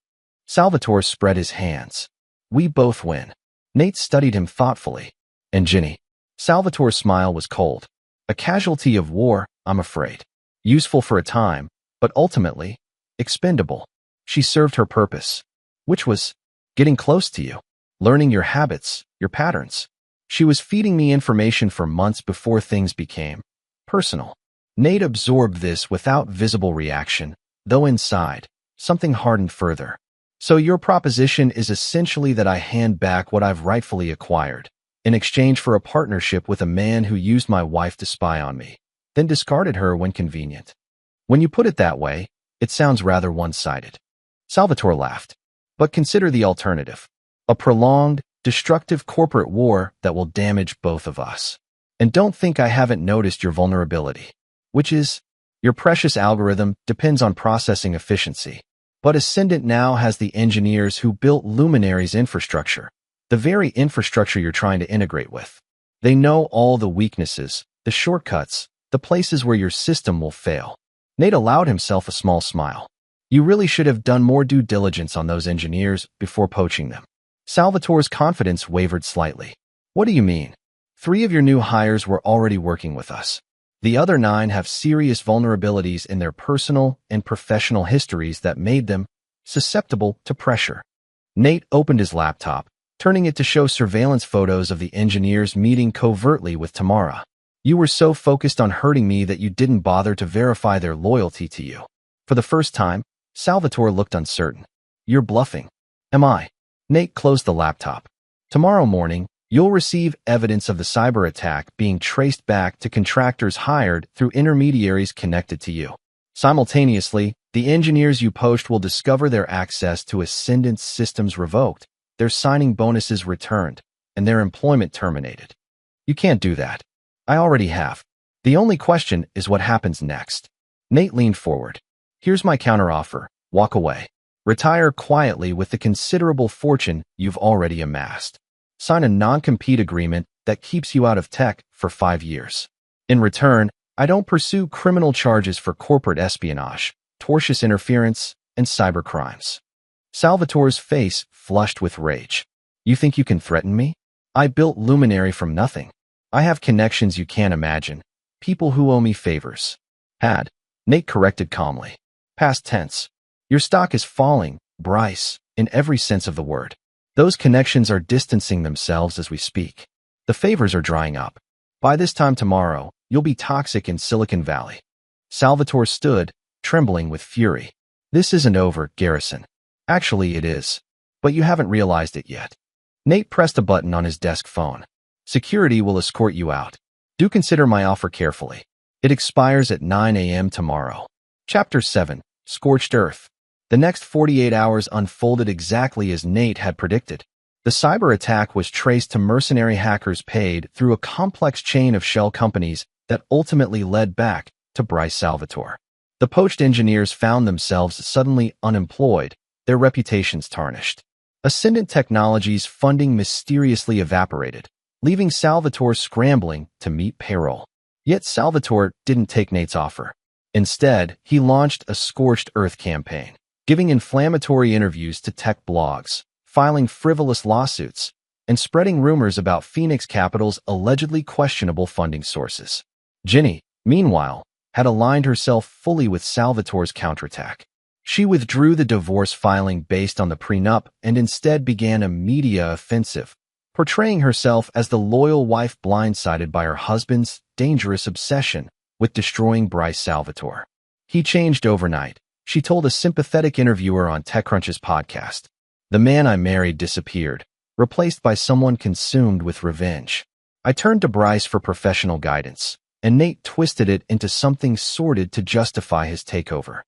Salvatore spread his hands. We both win. Nate studied him thoughtfully. And Ginny. Salvatore's smile was cold. A casualty of war, I'm afraid. Useful for a time, but ultimately, expendable. She served her purpose, which was getting close to you, learning your habits, your patterns. She was feeding me information for months before things became personal. Nate absorbed this without visible reaction, though inside, something hardened further. So your proposition is essentially that I hand back what I've rightfully acquired, in exchange for a partnership with a man who used my wife to spy on me, then discarded her when convenient. When you put it that way, it sounds rather one-sided. Salvatore laughed. But consider the alternative. A prolonged, destructive corporate war that will damage both of us. And don't think I haven't noticed your vulnerability, which is, your precious algorithm depends on processing efficiency. But Ascendant now has the engineers who built Luminary's infrastructure, the very infrastructure you're trying to integrate with. They know all the weaknesses, the shortcuts, the places where your system will fail. Nate allowed himself a small smile. You really should have done more due diligence on those engineers before poaching them. Salvatore's confidence wavered slightly. What do you mean? 3 of your new hires were already working with us. The other 9 have serious vulnerabilities in their personal and professional histories that made them susceptible to pressure. Nate opened his laptop, turning it to show surveillance photos of the engineers meeting covertly with Tamara. You were so focused on hurting me that you didn't bother to verify their loyalty to you. For the first time, Salvatore looked uncertain. You're bluffing. Am I? Nate closed the laptop. Tomorrow morning, you'll receive evidence of the cyber attack being traced back to contractors hired through intermediaries connected to you. Simultaneously, the engineers you poached will discover their access to Ascendant's systems revoked, their signing bonuses returned, and their employment terminated. You can't do that. I already have. The only question is what happens next. Nate leaned forward. Here's my counteroffer. Walk away. Retire quietly with the considerable fortune you've already amassed. Sign a non-compete agreement that keeps you out of tech for 5 years. In return, I don't pursue criminal charges for corporate espionage, tortious interference, and cybercrimes. Salvatore's face flushed with rage. You think you can threaten me? I built Luminary from nothing. I have connections you can't imagine. People who owe me favors. Had. Nate corrected calmly. Past tense. Your stock is falling, Bryce, in every sense of the word. Those connections are distancing themselves as we speak. The favors are drying up. By this time tomorrow, you'll be toxic in Silicon Valley. Salvatore stood, trembling with fury. This isn't over, Garrison. Actually, it is. But you haven't realized it yet. Nate pressed a button on his desk phone. Security will escort you out. Do consider my offer carefully. It expires at 9 a.m. tomorrow. Chapter 7. Scorched Earth. The next 48 hours unfolded exactly as Nate had predicted. The cyber attack was traced to mercenary hackers paid through a complex chain of shell companies that ultimately led back to Bryce Salvatore. The poached engineers found themselves suddenly unemployed, their reputations tarnished. Ascendant Technologies' funding mysteriously evaporated, leaving Salvatore scrambling to meet payroll. Yet Salvatore didn't take Nate's offer. Instead, he launched a Scorched Earth campaign, giving inflammatory interviews to tech blogs, filing frivolous lawsuits, and spreading rumors about Phoenix Capital's allegedly questionable funding sources. Ginny, meanwhile, had aligned herself fully with Salvatore's counterattack. She withdrew the divorce filing based on the prenup and instead began a media offensive, portraying herself as the loyal wife blindsided by her husband's dangerous obsession with destroying Bryce Salvatore. He changed overnight, she told a sympathetic interviewer on TechCrunch's podcast. The man I married disappeared, replaced by someone consumed with revenge. I turned to Bryce for professional guidance, and Nate twisted it into something sordid to justify his takeover.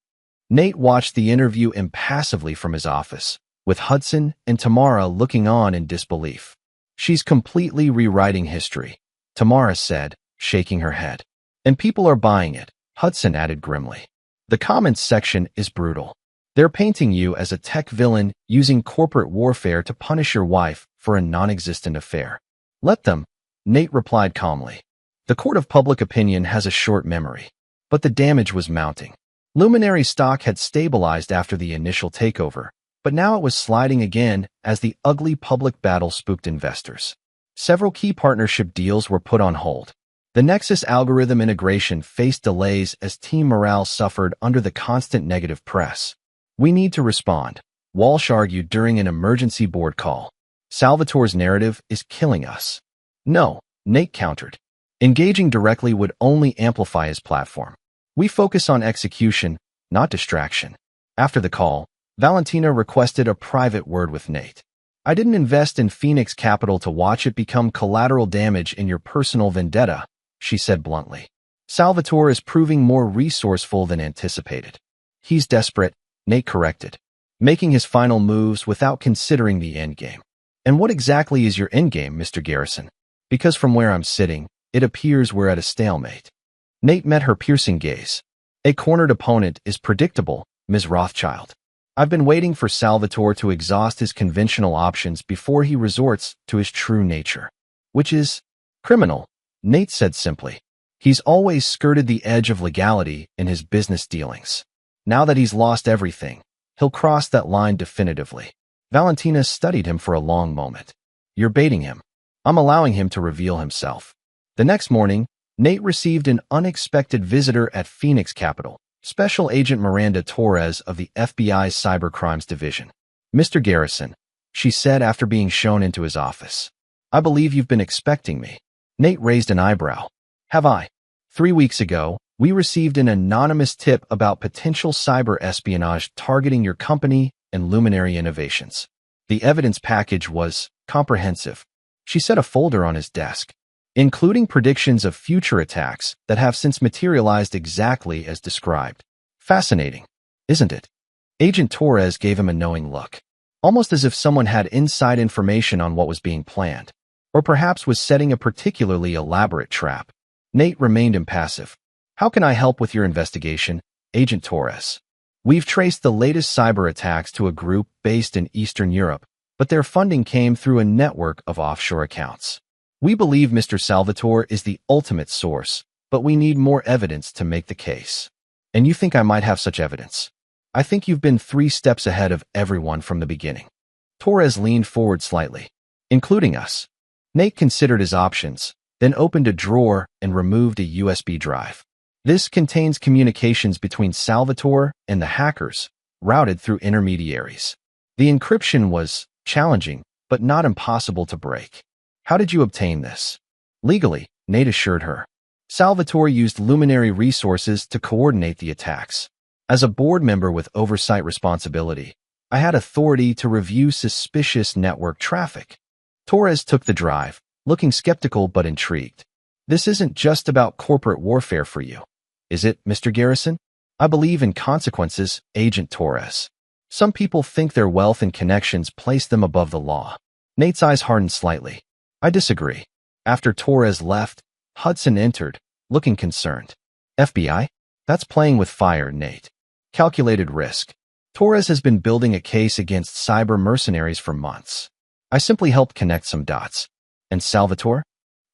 Nate watched the interview impassively from his office, with Hudson and Tamara looking on in disbelief. She's completely rewriting history, Tamara said, shaking her head. And people are buying it, Hudson added grimly. The comments section is brutal. They're painting you as a tech villain using corporate warfare to punish your wife for a non-existent affair. Let them, Nate replied calmly. The court of public opinion has a short memory, but the damage was mounting. Luminary stock had stabilized after the initial takeover, but now it was sliding again as the ugly public battle spooked investors. Several key partnership deals were put on hold. The Nexus algorithm integration faced delays as team morale suffered under the constant negative press. We need to respond, Walsh argued during an emergency board call. Salvatore's narrative is killing us. No, Nate countered. Engaging directly would only amplify his platform. We focus on execution, not distraction. After the call, Valentina requested a private word with Nate. I didn't invest in Phoenix Capital to watch it become collateral damage in your personal vendetta, she said bluntly. Salvatore is proving more resourceful than anticipated. He's desperate, Nate corrected, making his final moves without considering the endgame. And what exactly is your endgame, Mr. Garrison? Because from where I'm sitting, it appears we're at a stalemate. Nate met her piercing gaze. A cornered opponent is predictable, Ms. Rothschild. I've been waiting for Salvatore to exhaust his conventional options before he resorts to his true nature, which is criminal, Nate said simply. He's always skirted the edge of legality in his business dealings. Now that he's lost everything, he'll cross that line definitively. Valentina studied him for a long moment. You're baiting him. I'm allowing him to reveal himself. The next morning, Nate received an unexpected visitor at Phoenix Capital, Special Agent Miranda Torres of the FBI's Cybercrimes Division. Mr. Garrison, she said after being shown into his office. I believe you've been expecting me. Nate raised an eyebrow. Have I? 3 weeks ago, we received an anonymous tip about potential cyber espionage targeting your company and Luminary Innovations. The evidence package was comprehensive. She set a folder on his desk, including predictions of future attacks that have since materialized exactly as described. Fascinating, isn't it? Agent Torres gave him a knowing look, almost as if someone had inside information on what was being planned. Or perhaps was setting a particularly elaborate trap. Nate remained impassive. How can I help with your investigation, Agent Torres? We've traced the latest cyber attacks to a group based in Eastern Europe, but their funding came through a network of offshore accounts. We believe Mr. Salvatore is the ultimate source, but we need more evidence to make the case. And you think I might have such evidence? I think you've been 3 steps ahead of everyone from the beginning. Torres leaned forward slightly. Including us. Nate considered his options, then opened a drawer and removed a USB drive. This contains communications between Salvatore and the hackers, routed through intermediaries. The encryption was challenging, but not impossible to break. How did you obtain this? Legally, Nate assured her. Salvatore used luminary resources to coordinate the attacks. As a board member with oversight responsibility, I had authority to review suspicious network traffic. Torres took the drive, looking skeptical but intrigued. This isn't just about corporate warfare for you, is it, Mr. Garrison? I believe in consequences, Agent Torres. Some people think their wealth and connections place them above the law. Nate's eyes hardened slightly. I disagree. After Torres left, Hudson entered, looking concerned. FBI? That's playing with fire, Nate. Calculated risk. Torres has been building a case against cyber mercenaries for months. I simply helped connect some dots. And Salvatore?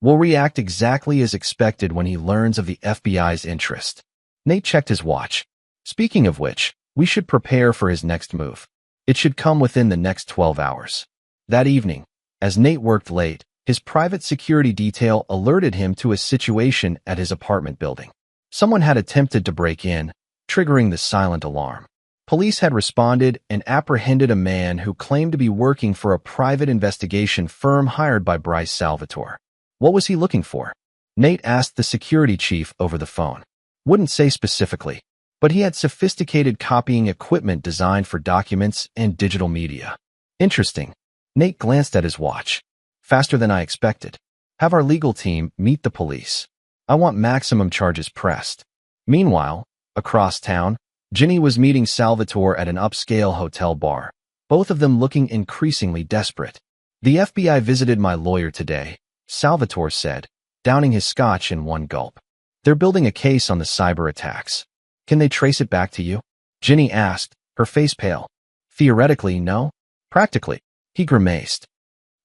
Will react exactly as expected when he learns of the FBI's interest. Nate checked his watch. Speaking of which, we should prepare for his next move. It should come within the next 12 hours. That evening, as Nate worked late, his private security detail alerted him to a situation at his apartment building. Someone had attempted to break in, triggering the silent alarm. Police had responded and apprehended a man who claimed to be working for a private investigation firm hired by Bryce Salvatore. What was he looking for? Nate asked the security chief over the phone. Wouldn't say specifically, but he had sophisticated copying equipment designed for documents and digital media. Interesting. Nate glanced at his watch. Faster than I expected. Have our legal team meet the police. I want maximum charges pressed. Meanwhile, across town, Ginny was meeting Salvatore at an upscale hotel bar, both of them looking increasingly desperate. The FBI visited my lawyer today, Salvatore said, downing his scotch in one gulp. They're building a case on the cyber attacks. Can they trace it back to you? Ginny asked, her face pale. Theoretically, no. Practically, he grimaced.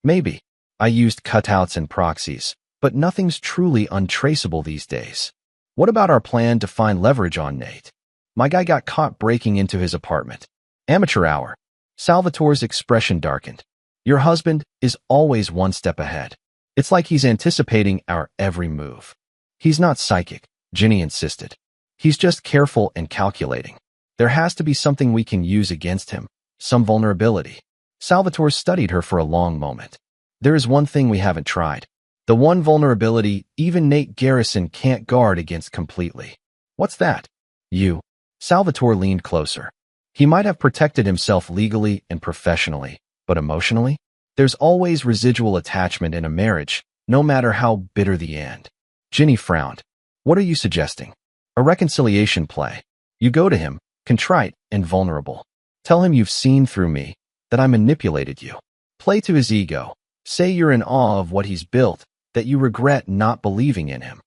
Maybe. I used cutouts and proxies, but nothing's truly untraceable these days. What about our plan to find leverage on Nate? My guy got caught breaking into his apartment. Amateur hour. Salvatore's expression darkened. Your husband is always one step ahead. It's like he's anticipating our every move. He's not psychic, Ginny insisted. He's just careful and calculating. There has to be something we can use against him, some vulnerability. Salvatore studied her for a long moment. There is one thing we haven't tried. The one vulnerability even Nate Garrison can't guard against completely. What's that? You. Salvatore leaned closer. He might have protected himself legally and professionally, but emotionally? There's always residual attachment in a marriage, no matter how bitter the end. Ginny frowned. What are you suggesting? A reconciliation play. You go to him, contrite and vulnerable. Tell him you've seen through me, that I manipulated you. Play to his ego. Say you're in awe of what he's built, that you regret not believing in him.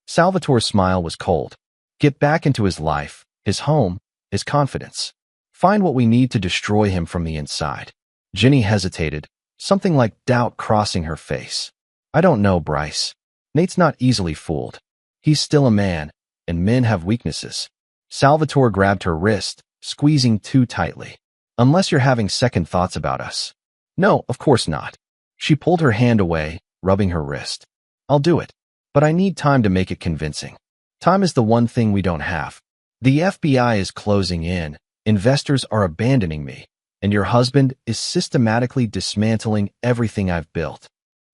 Salvatore's smile was cold. Get back into his life, his home, his confidence. Find what we need to destroy him from the inside. Ginny hesitated, something like doubt crossing her face. I don't know, Bryce. Nate's not easily fooled. He's still a man, and men have weaknesses. Salvatore grabbed her wrist, squeezing too tightly. Unless you're having second thoughts about us. No, of course not. She pulled her hand away, rubbing her wrist. I'll do it. But I need time to make it convincing. Time is the one thing we don't have. The FBI is closing in, investors are abandoning me, and your husband is systematically dismantling everything I've built.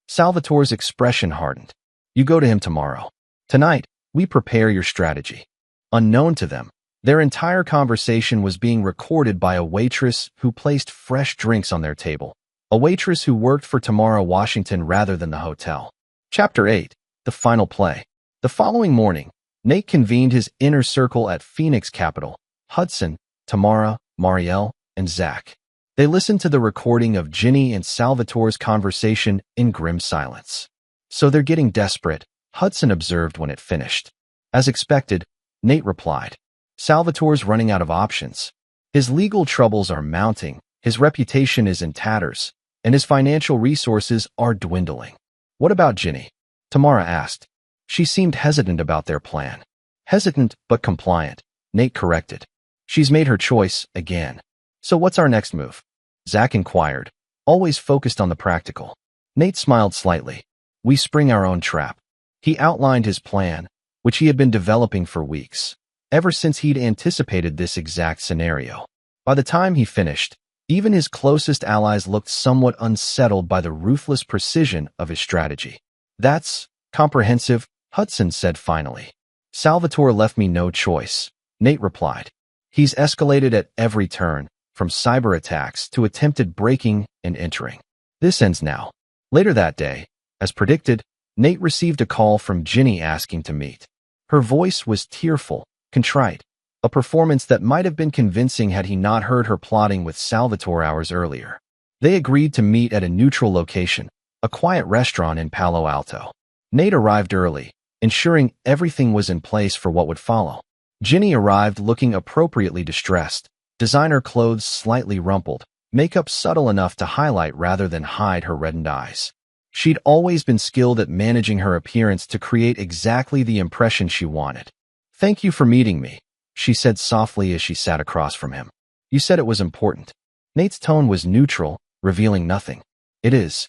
Salvatore's expression hardened. You go to him tomorrow. Tonight, we prepare your strategy. Unknown to them, their entire conversation was being recorded by a waitress who placed fresh drinks on their table. A waitress who worked for Tamara Washington rather than the hotel. Chapter 8. The Final Play. The following morning, Nate convened his inner circle at Phoenix Capital, Hudson, Tamara, Marielle, and Zach. They listened to the recording of Ginny and Salvatore's conversation in grim silence. So they're getting desperate, Hudson observed when it finished. As expected, Nate replied. Salvatore's running out of options. His legal troubles are mounting, his reputation is in tatters, and his financial resources are dwindling. What about Ginny? Tamara asked. She seemed hesitant about their plan. Hesitant but compliant, Nate corrected. She's made her choice again. So what's our next move? Zach inquired, always focused on the practical. Nate smiled slightly. We spring our own trap. He outlined his plan, which he had been developing for weeks, ever since he'd anticipated this exact scenario. By the time he finished, even his closest allies looked somewhat unsettled by the ruthless precision of his strategy. That's comprehensive, Hudson said finally. Salvatore left me no choice, Nate replied. He's escalated at every turn, from cyber attacks to attempted breaking and entering. This ends now. Later that day, as predicted, Nate received a call from Ginny asking to meet. Her voice was tearful, contrite, a performance that might have been convincing had he not heard her plotting with Salvatore hours earlier. They agreed to meet at a neutral location, a quiet restaurant in Palo Alto. Nate arrived early, ensuring everything was in place for what would follow. Ginny arrived looking appropriately distressed, designer clothes slightly rumpled, makeup subtle enough to highlight rather than hide her reddened eyes. She'd always been skilled at managing her appearance to create exactly the impression she wanted. Thank you for meeting me, she said softly as she sat across from him. You said it was important. Nate's tone was neutral, revealing nothing. It is.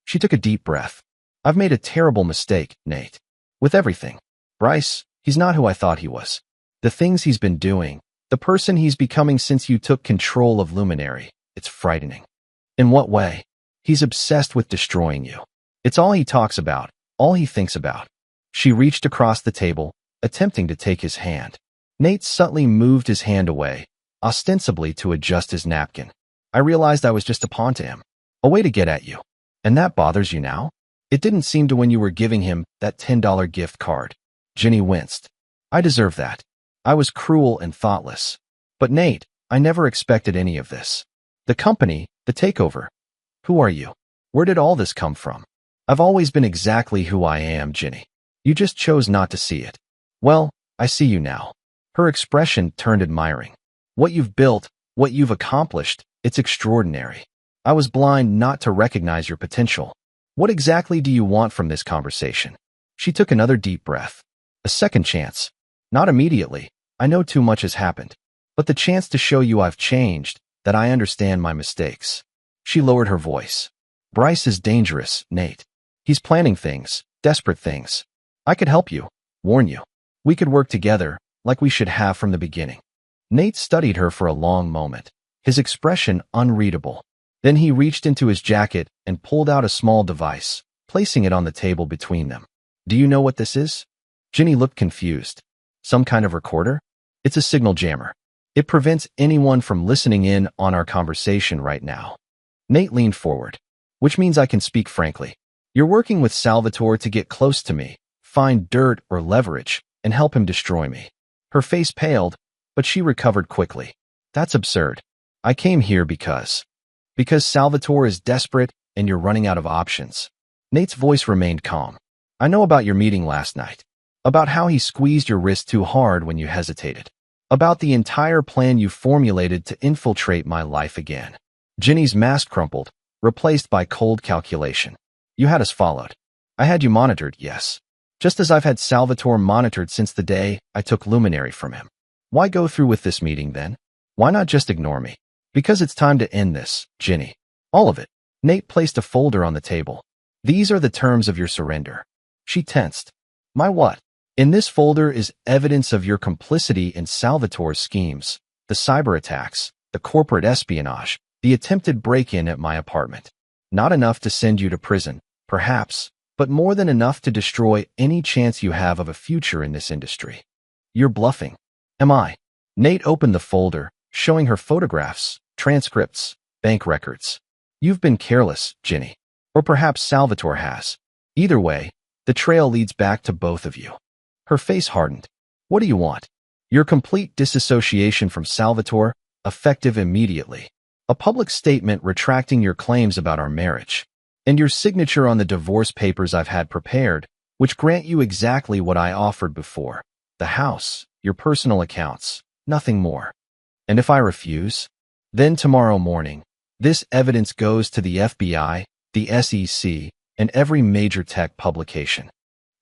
She took a deep breath. I've made a terrible mistake, Nate. With everything. Bryce, he's not who I thought he was. The things he's been doing, the person he's becoming since you took control of Luminary, it's frightening. In what way? He's obsessed with destroying you. It's all he talks about, all he thinks about. She reached across the table, attempting to take his hand. Nate subtly moved his hand away, ostensibly to adjust his napkin. I realized I was just a pawn to him, a way to get at you. And that bothers you now? It didn't seem to when you were giving him that $10 gift card. Ginny winced. I deserve that. I was cruel and thoughtless. But Nate, I never expected any of this. The company, the takeover. Who are you? Where did all this come from? I've always been exactly who I am, Ginny. You just chose not to see it. Well, I see you now. Her expression turned admiring. What you've built, what you've accomplished, it's extraordinary. I was blind not to recognize your potential. What exactly do you want from this conversation? She took another deep breath. A second chance. Not immediately. I know too much has happened. But the chance to show you I've changed, that I understand my mistakes. She lowered her voice. Bryce is dangerous, Nate. He's planning things, desperate things. I could help you, warn you. We could work together, like we should have from the beginning. Nate studied her for a long moment, his expression unreadable. Then he reached into his jacket and pulled out a small device, placing it on the table between them. Do you know what this is? Ginny looked confused. Some kind of recorder? It's a signal jammer. It prevents anyone from listening in on our conversation right now. Nate leaned forward. Which means I can speak frankly. You're working with Salvatore to get close to me, find dirt or leverage, and help him destroy me. Her face paled, but she recovered quickly. That's absurd. I came here because Salvatore is desperate and you're running out of options. Nate's voice remained calm. I know about your meeting last night. About how he squeezed your wrist too hard when you hesitated. About the entire plan you formulated to infiltrate my life again. Ginny's mask crumpled, replaced by cold calculation. You had us followed. I had you monitored, yes. Just as I've had Salvatore monitored since the day I took Luminary from him. Why go through with this meeting then? Why not just ignore me? Because it's time to end this, Ginny. All of it. Nate placed a folder on the table. These are the terms of your surrender. She tensed. My what? In this folder is evidence of your complicity in Salvatore's schemes, the cyber attacks, the corporate espionage, the attempted break-in at my apartment. Not enough to send you to prison, perhaps, but more than enough to destroy any chance you have of a future in this industry. You're bluffing. Am I? Nate opened the folder, showing her photographs, transcripts, bank records. You've been careless, Ginny. Or perhaps Salvatore has. Either way, the trail leads back to both of you. Her face hardened. What do you want? Your complete disassociation from Salvatore, effective immediately. a public statement retracting your claims about our marriage, and your signature on the divorce papers I've had prepared, which grant you exactly what I offered before: the house, your personal accounts, nothing more. And if I refuse, then tomorrow morning, this evidence goes to the FBI, the SEC, and every major tech publication.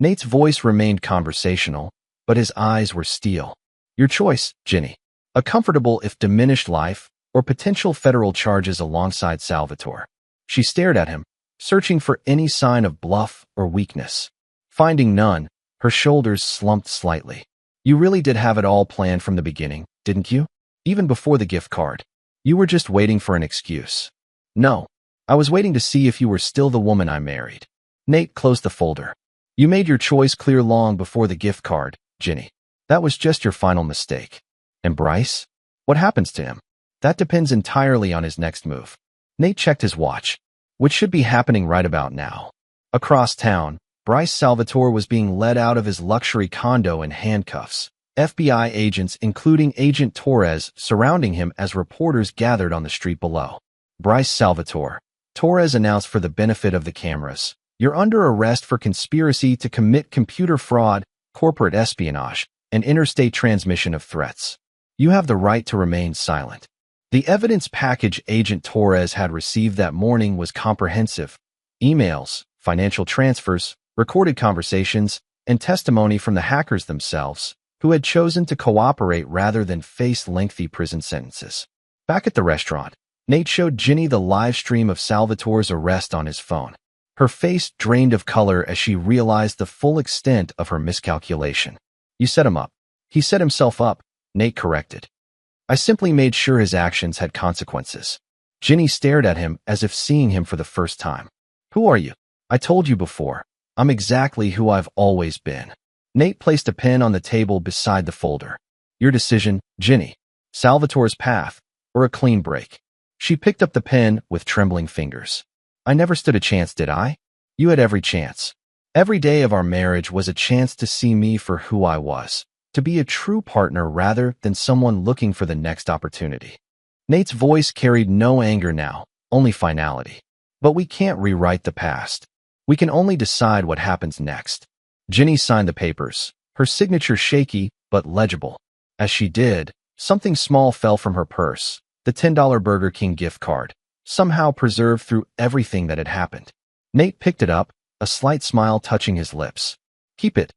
Nate's voice remained conversational, but his eyes were steel. Your choice, Ginny. A comfortable if diminished life, or potential federal charges alongside Salvatore. She stared at him, searching for any sign of bluff or weakness. Finding none, her shoulders slumped slightly. You really did have it all planned from the beginning, didn't you? Even before the gift card. You were just waiting for an excuse. No, I was waiting to see if you were still the woman I married. Nate closed the folder. You made your choice clear long before the gift card, Ginny. That was just your final mistake. And Bryce? What happens to him? That depends entirely on his next move. Nate checked his watch, which should be happening right about now. Across town, Bryce Salvatore was being led out of his luxury condo in handcuffs, FBI agents, including Agent Torres, surrounding him as reporters gathered on the street below. Bryce Salvatore, Torres announced for the benefit of the cameras, you're under arrest for conspiracy to commit computer fraud, corporate espionage, and interstate transmission of threats. You have the right to remain silent. The evidence package Agent Torres had received that morning was comprehensive. Emails, financial transfers, recorded conversations, and testimony from the hackers themselves, who had chosen to cooperate rather than face lengthy prison sentences. Back at the restaurant, Nate showed Ginny the live stream of Salvatore's arrest on his phone. Her face drained of color as she realized the full extent of her miscalculation. You set him up. He set himself up, Nate corrected. I simply made sure his actions had consequences. Ginny stared at him as if seeing him for the first time. Who are you? I told you before. I'm exactly who I've always been. Nate placed a pen on the table beside the folder. Your decision, Ginny. Salvatore's path, or a clean break. She picked up the pen with trembling fingers. I never stood a chance, did I? You had every chance. Every day of our marriage was a chance to see me for who I was, to be a true partner rather than someone looking for the next opportunity. Nate's voice carried no anger now, only finality. But we can't rewrite the past. We can only decide what happens next. Ginny signed the papers, her signature shaky but legible. As she did, something small fell from her purse, the $10 Burger King gift card, somehow preserved through everything that had happened. Nate picked it up, a slight smile touching his lips. Keep it,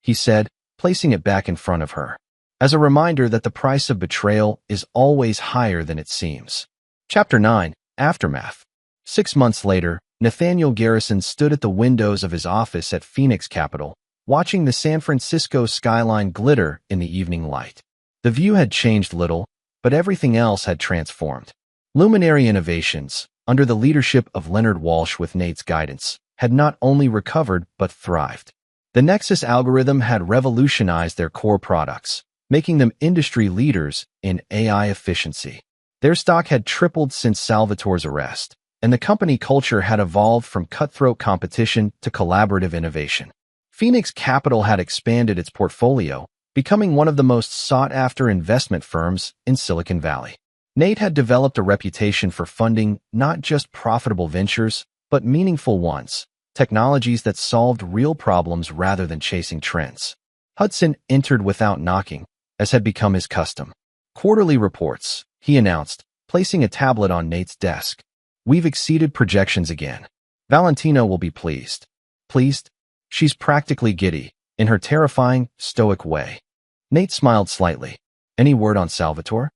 he said, placing it back in front of her, as a reminder that the price of betrayal is always higher than it seems. Chapter 9, Aftermath. 6 months later, Nathaniel Garrison stood at the windows of his office at Phoenix Capital, watching the San Francisco skyline glitter in the evening light. The view had changed little, but everything else had transformed. Luminary Innovations, under the leadership of Leonard Walsh with Nate's guidance, had not only recovered but thrived. The Nexus algorithm had revolutionized their core products, making them industry leaders in AI efficiency. Their stock had tripled since Salvatore's arrest, and the company culture had evolved from cutthroat competition to collaborative innovation. Phoenix Capital had expanded its portfolio, becoming one of the most sought-after investment firms in Silicon Valley. Nate had developed a reputation for funding not just profitable ventures, but meaningful ones, technologies that solved real problems rather than chasing trends. Hudson entered without knocking, as had become his custom. Quarterly reports, he announced, placing a tablet on Nate's desk. We've exceeded projections again. Valentina will be pleased. Pleased? She's practically giddy, in her terrifying, stoic way. Nate smiled slightly. Any word on Salvatore?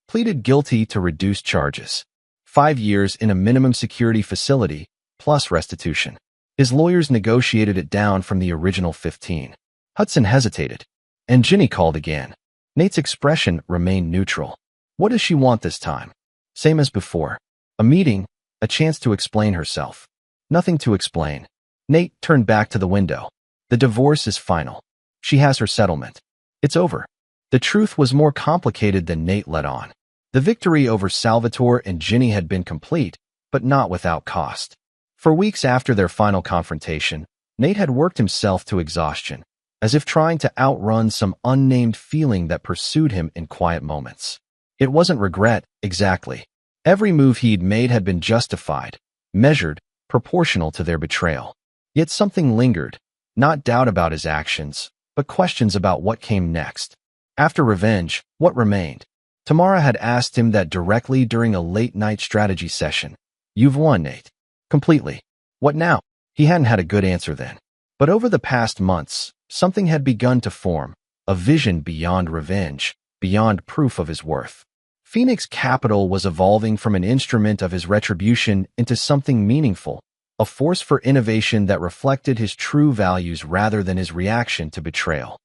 Pleaded guilty to reduced charges. 5 years in a minimum security facility, plus restitution. His lawyers negotiated it down from the original 15. Hudson hesitated, and Ginny called again. Nate's expression remained neutral. What does she want this time? Same as before. A meeting, a chance to explain herself. Nothing to explain. Nate turned back to the window. The divorce is final. She has her settlement. It's over. The truth was more complicated than Nate let on. The victory over Salvatore and Ginny had been complete, but not without cost. For weeks after their final confrontation, Nate had worked himself to exhaustion, as if trying to outrun some unnamed feeling that pursued him in quiet moments. It wasn't regret, exactly. Every move he'd made had been justified, measured, proportional to their betrayal. Yet something lingered, not doubt about his actions, but questions about what came next. After revenge, what remained? Tamara had asked him that directly during a late-night strategy session. You've won, Nate. Completely. What now? He hadn't had a good answer then. But over the past months, something had begun to form, a vision beyond revenge, beyond proof of his worth. Phoenix Capital was evolving from an instrument of his retribution into something meaningful, a force for innovation that reflected his true values rather than his reaction to betrayal.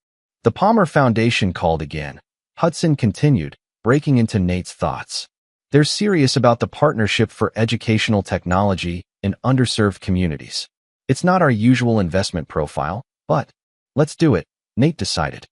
The Palmer Foundation called again. Hudson continued, breaking into Nate's thoughts. They're serious about the partnership for educational technology in underserved communities. It's not our usual investment profile, but let's do it, Nate decided.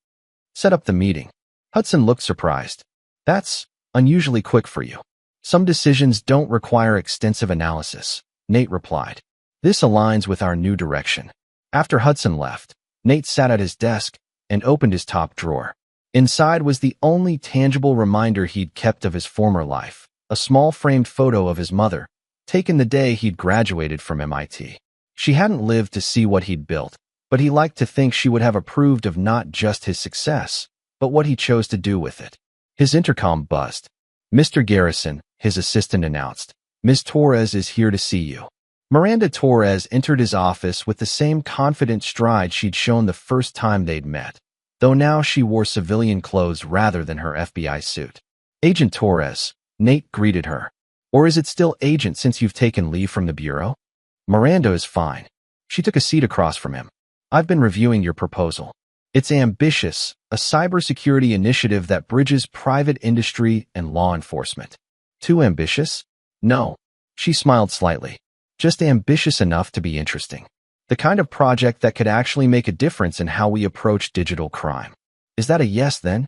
Set up the meeting. Hudson looked surprised. That's unusually quick for you. Some decisions don't require extensive analysis, Nate replied. This aligns with our new direction. After Hudson left, Nate sat at his desk and opened his top drawer. Inside was the only tangible reminder he'd kept of his former life, a small framed photo of his mother, taken the day he'd graduated from MIT. She hadn't lived to see what he'd built, but he liked to think she would have approved of not just his success, but what he chose to do with it. His intercom buzzed. Mr. Garrison, his assistant announced. Ms. Torres is here to see you. Miranda Torres entered his office with the same confident stride she'd shown the first time they'd met, though now she wore civilian clothes rather than her FBI suit. Agent Torres, Nate greeted her. Or is it still Agent since you've taken leave from the bureau? Miranda is fine. She took a seat across from him. I've been reviewing your proposal. It's ambitious, a cybersecurity initiative that bridges private industry and law enforcement. Too ambitious? No. She smiled slightly. Just ambitious enough to be interesting. The kind of project that could actually make a difference in how we approach digital crime. Is that a yes then?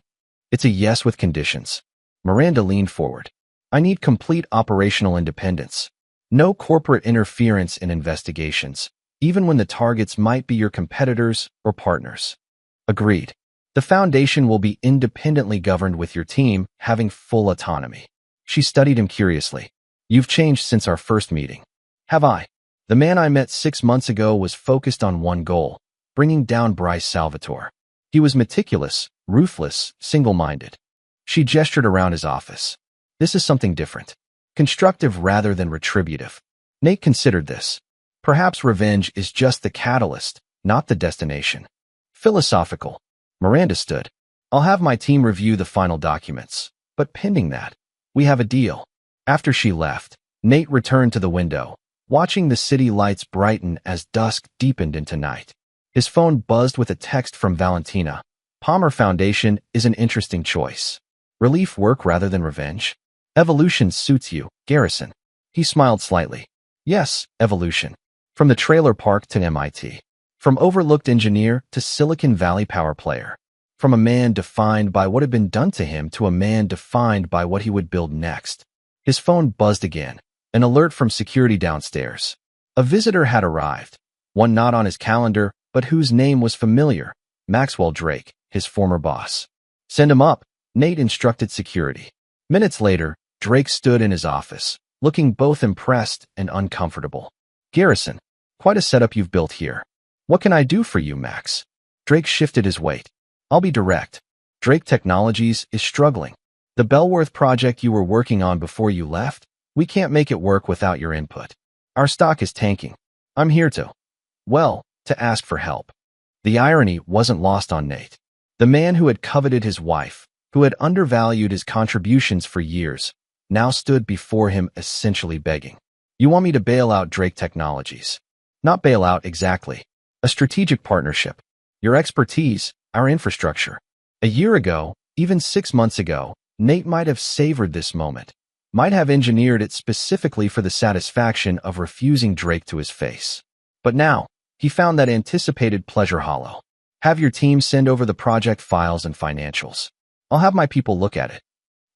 It's a yes with conditions. Miranda leaned forward. I need complete operational independence. No corporate interference in investigations, even when the targets might be your competitors or partners. Agreed. The foundation will be independently governed with your team having full autonomy. She studied him curiously. You've changed since our first meeting. Have I? The man I met 6 months ago was focused on one goal, bringing down Bryce Salvatore. He was meticulous, ruthless, single-minded. She gestured around his office. This is something different. Constructive rather than retributive. Nate considered this. Perhaps revenge is just the catalyst, not the destination. Philosophical. Miranda stood. I'll have my team review the final documents, but pending that, we have a deal. After she left, Nate returned to the window, watching the city lights brighten as dusk deepened into night. His phone buzzed with a text from Valentina. Palmer Foundation is an interesting choice. Relief work rather than revenge? Evolution suits you, Garrison. He smiled slightly. Yes, evolution. From the trailer park to MIT. From overlooked engineer to Silicon Valley power player. From a man defined by what had been done to him to a man defined by what he would build next. His phone buzzed again. An alert from security downstairs. A visitor had arrived. One not on his calendar, but whose name was familiar. Maxwell Drake, his former boss. Send him up, Nate instructed security. Minutes later, Drake stood in his office, looking both impressed and uncomfortable. Garrison, quite a setup you've built here. What can I do for you, Max? Drake shifted his weight. I'll be direct. Drake Technologies is struggling. The Bellworth project you were working on before you left, we can't make it work without your input. Our stock is tanking. I'm here to ask for help. The irony wasn't lost on Nate. The man who had coveted his wife, who had undervalued his contributions for years, now stood before him essentially begging. You want me to bail out Drake Technologies? Not bail out exactly. A strategic partnership. Your expertise, our infrastructure. A year ago, even 6 months ago, Nate might have savored this moment, might have engineered it specifically for the satisfaction of refusing Drake to his face. But now, he found that anticipated pleasure hollow. Have your team send over the project files and financials. I'll have my people look at it.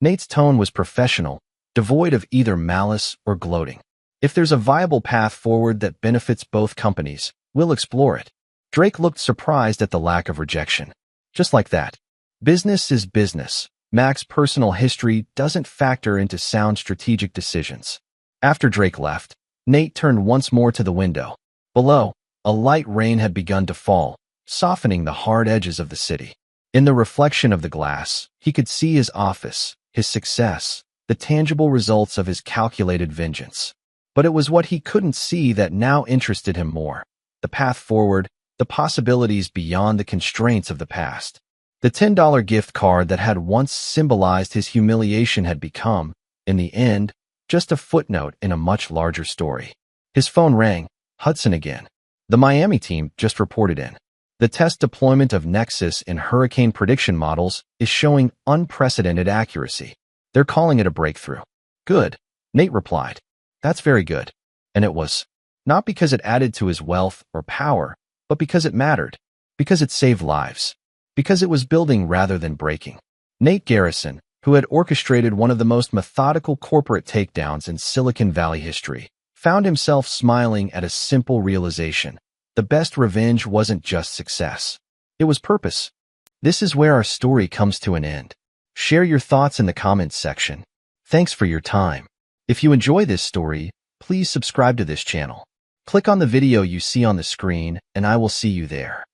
Nate's tone was professional, devoid of either malice or gloating. If there's a viable path forward that benefits both companies, we'll explore it. Drake looked surprised at the lack of rejection. Just like that. Business is business, Mac's personal history doesn't factor into sound strategic decisions. After Drake left, Nate turned once more to the window. Below, a light rain had begun to fall, softening the hard edges of the city. In the reflection of the glass, he could see his office, his success, the tangible results of his calculated vengeance. But it was what he couldn't see that now interested him more. The path forward, the possibilities beyond the constraints of the past. The $10 gift card that had once symbolized his humiliation had become, in the end, just a footnote in a much larger story. His phone rang. Hudson again. The Miami team just reported in. The test deployment of Nexus in hurricane prediction models is showing unprecedented accuracy. They're calling it a breakthrough. Good, Nate replied. That's very good. And it was. Not because it added to his wealth or power, but because it mattered. Because it saved lives. Because it was building rather than breaking. Nate Garrison, who had orchestrated one of the most methodical corporate takedowns in Silicon Valley history, found himself smiling at a simple realization. The best revenge wasn't just success. It was purpose. This is where our story comes to an end. Share your thoughts in the comments section. Thanks for your time. If you enjoy this story, please subscribe to this channel. Click on the video you see on the screen, and I will see you there.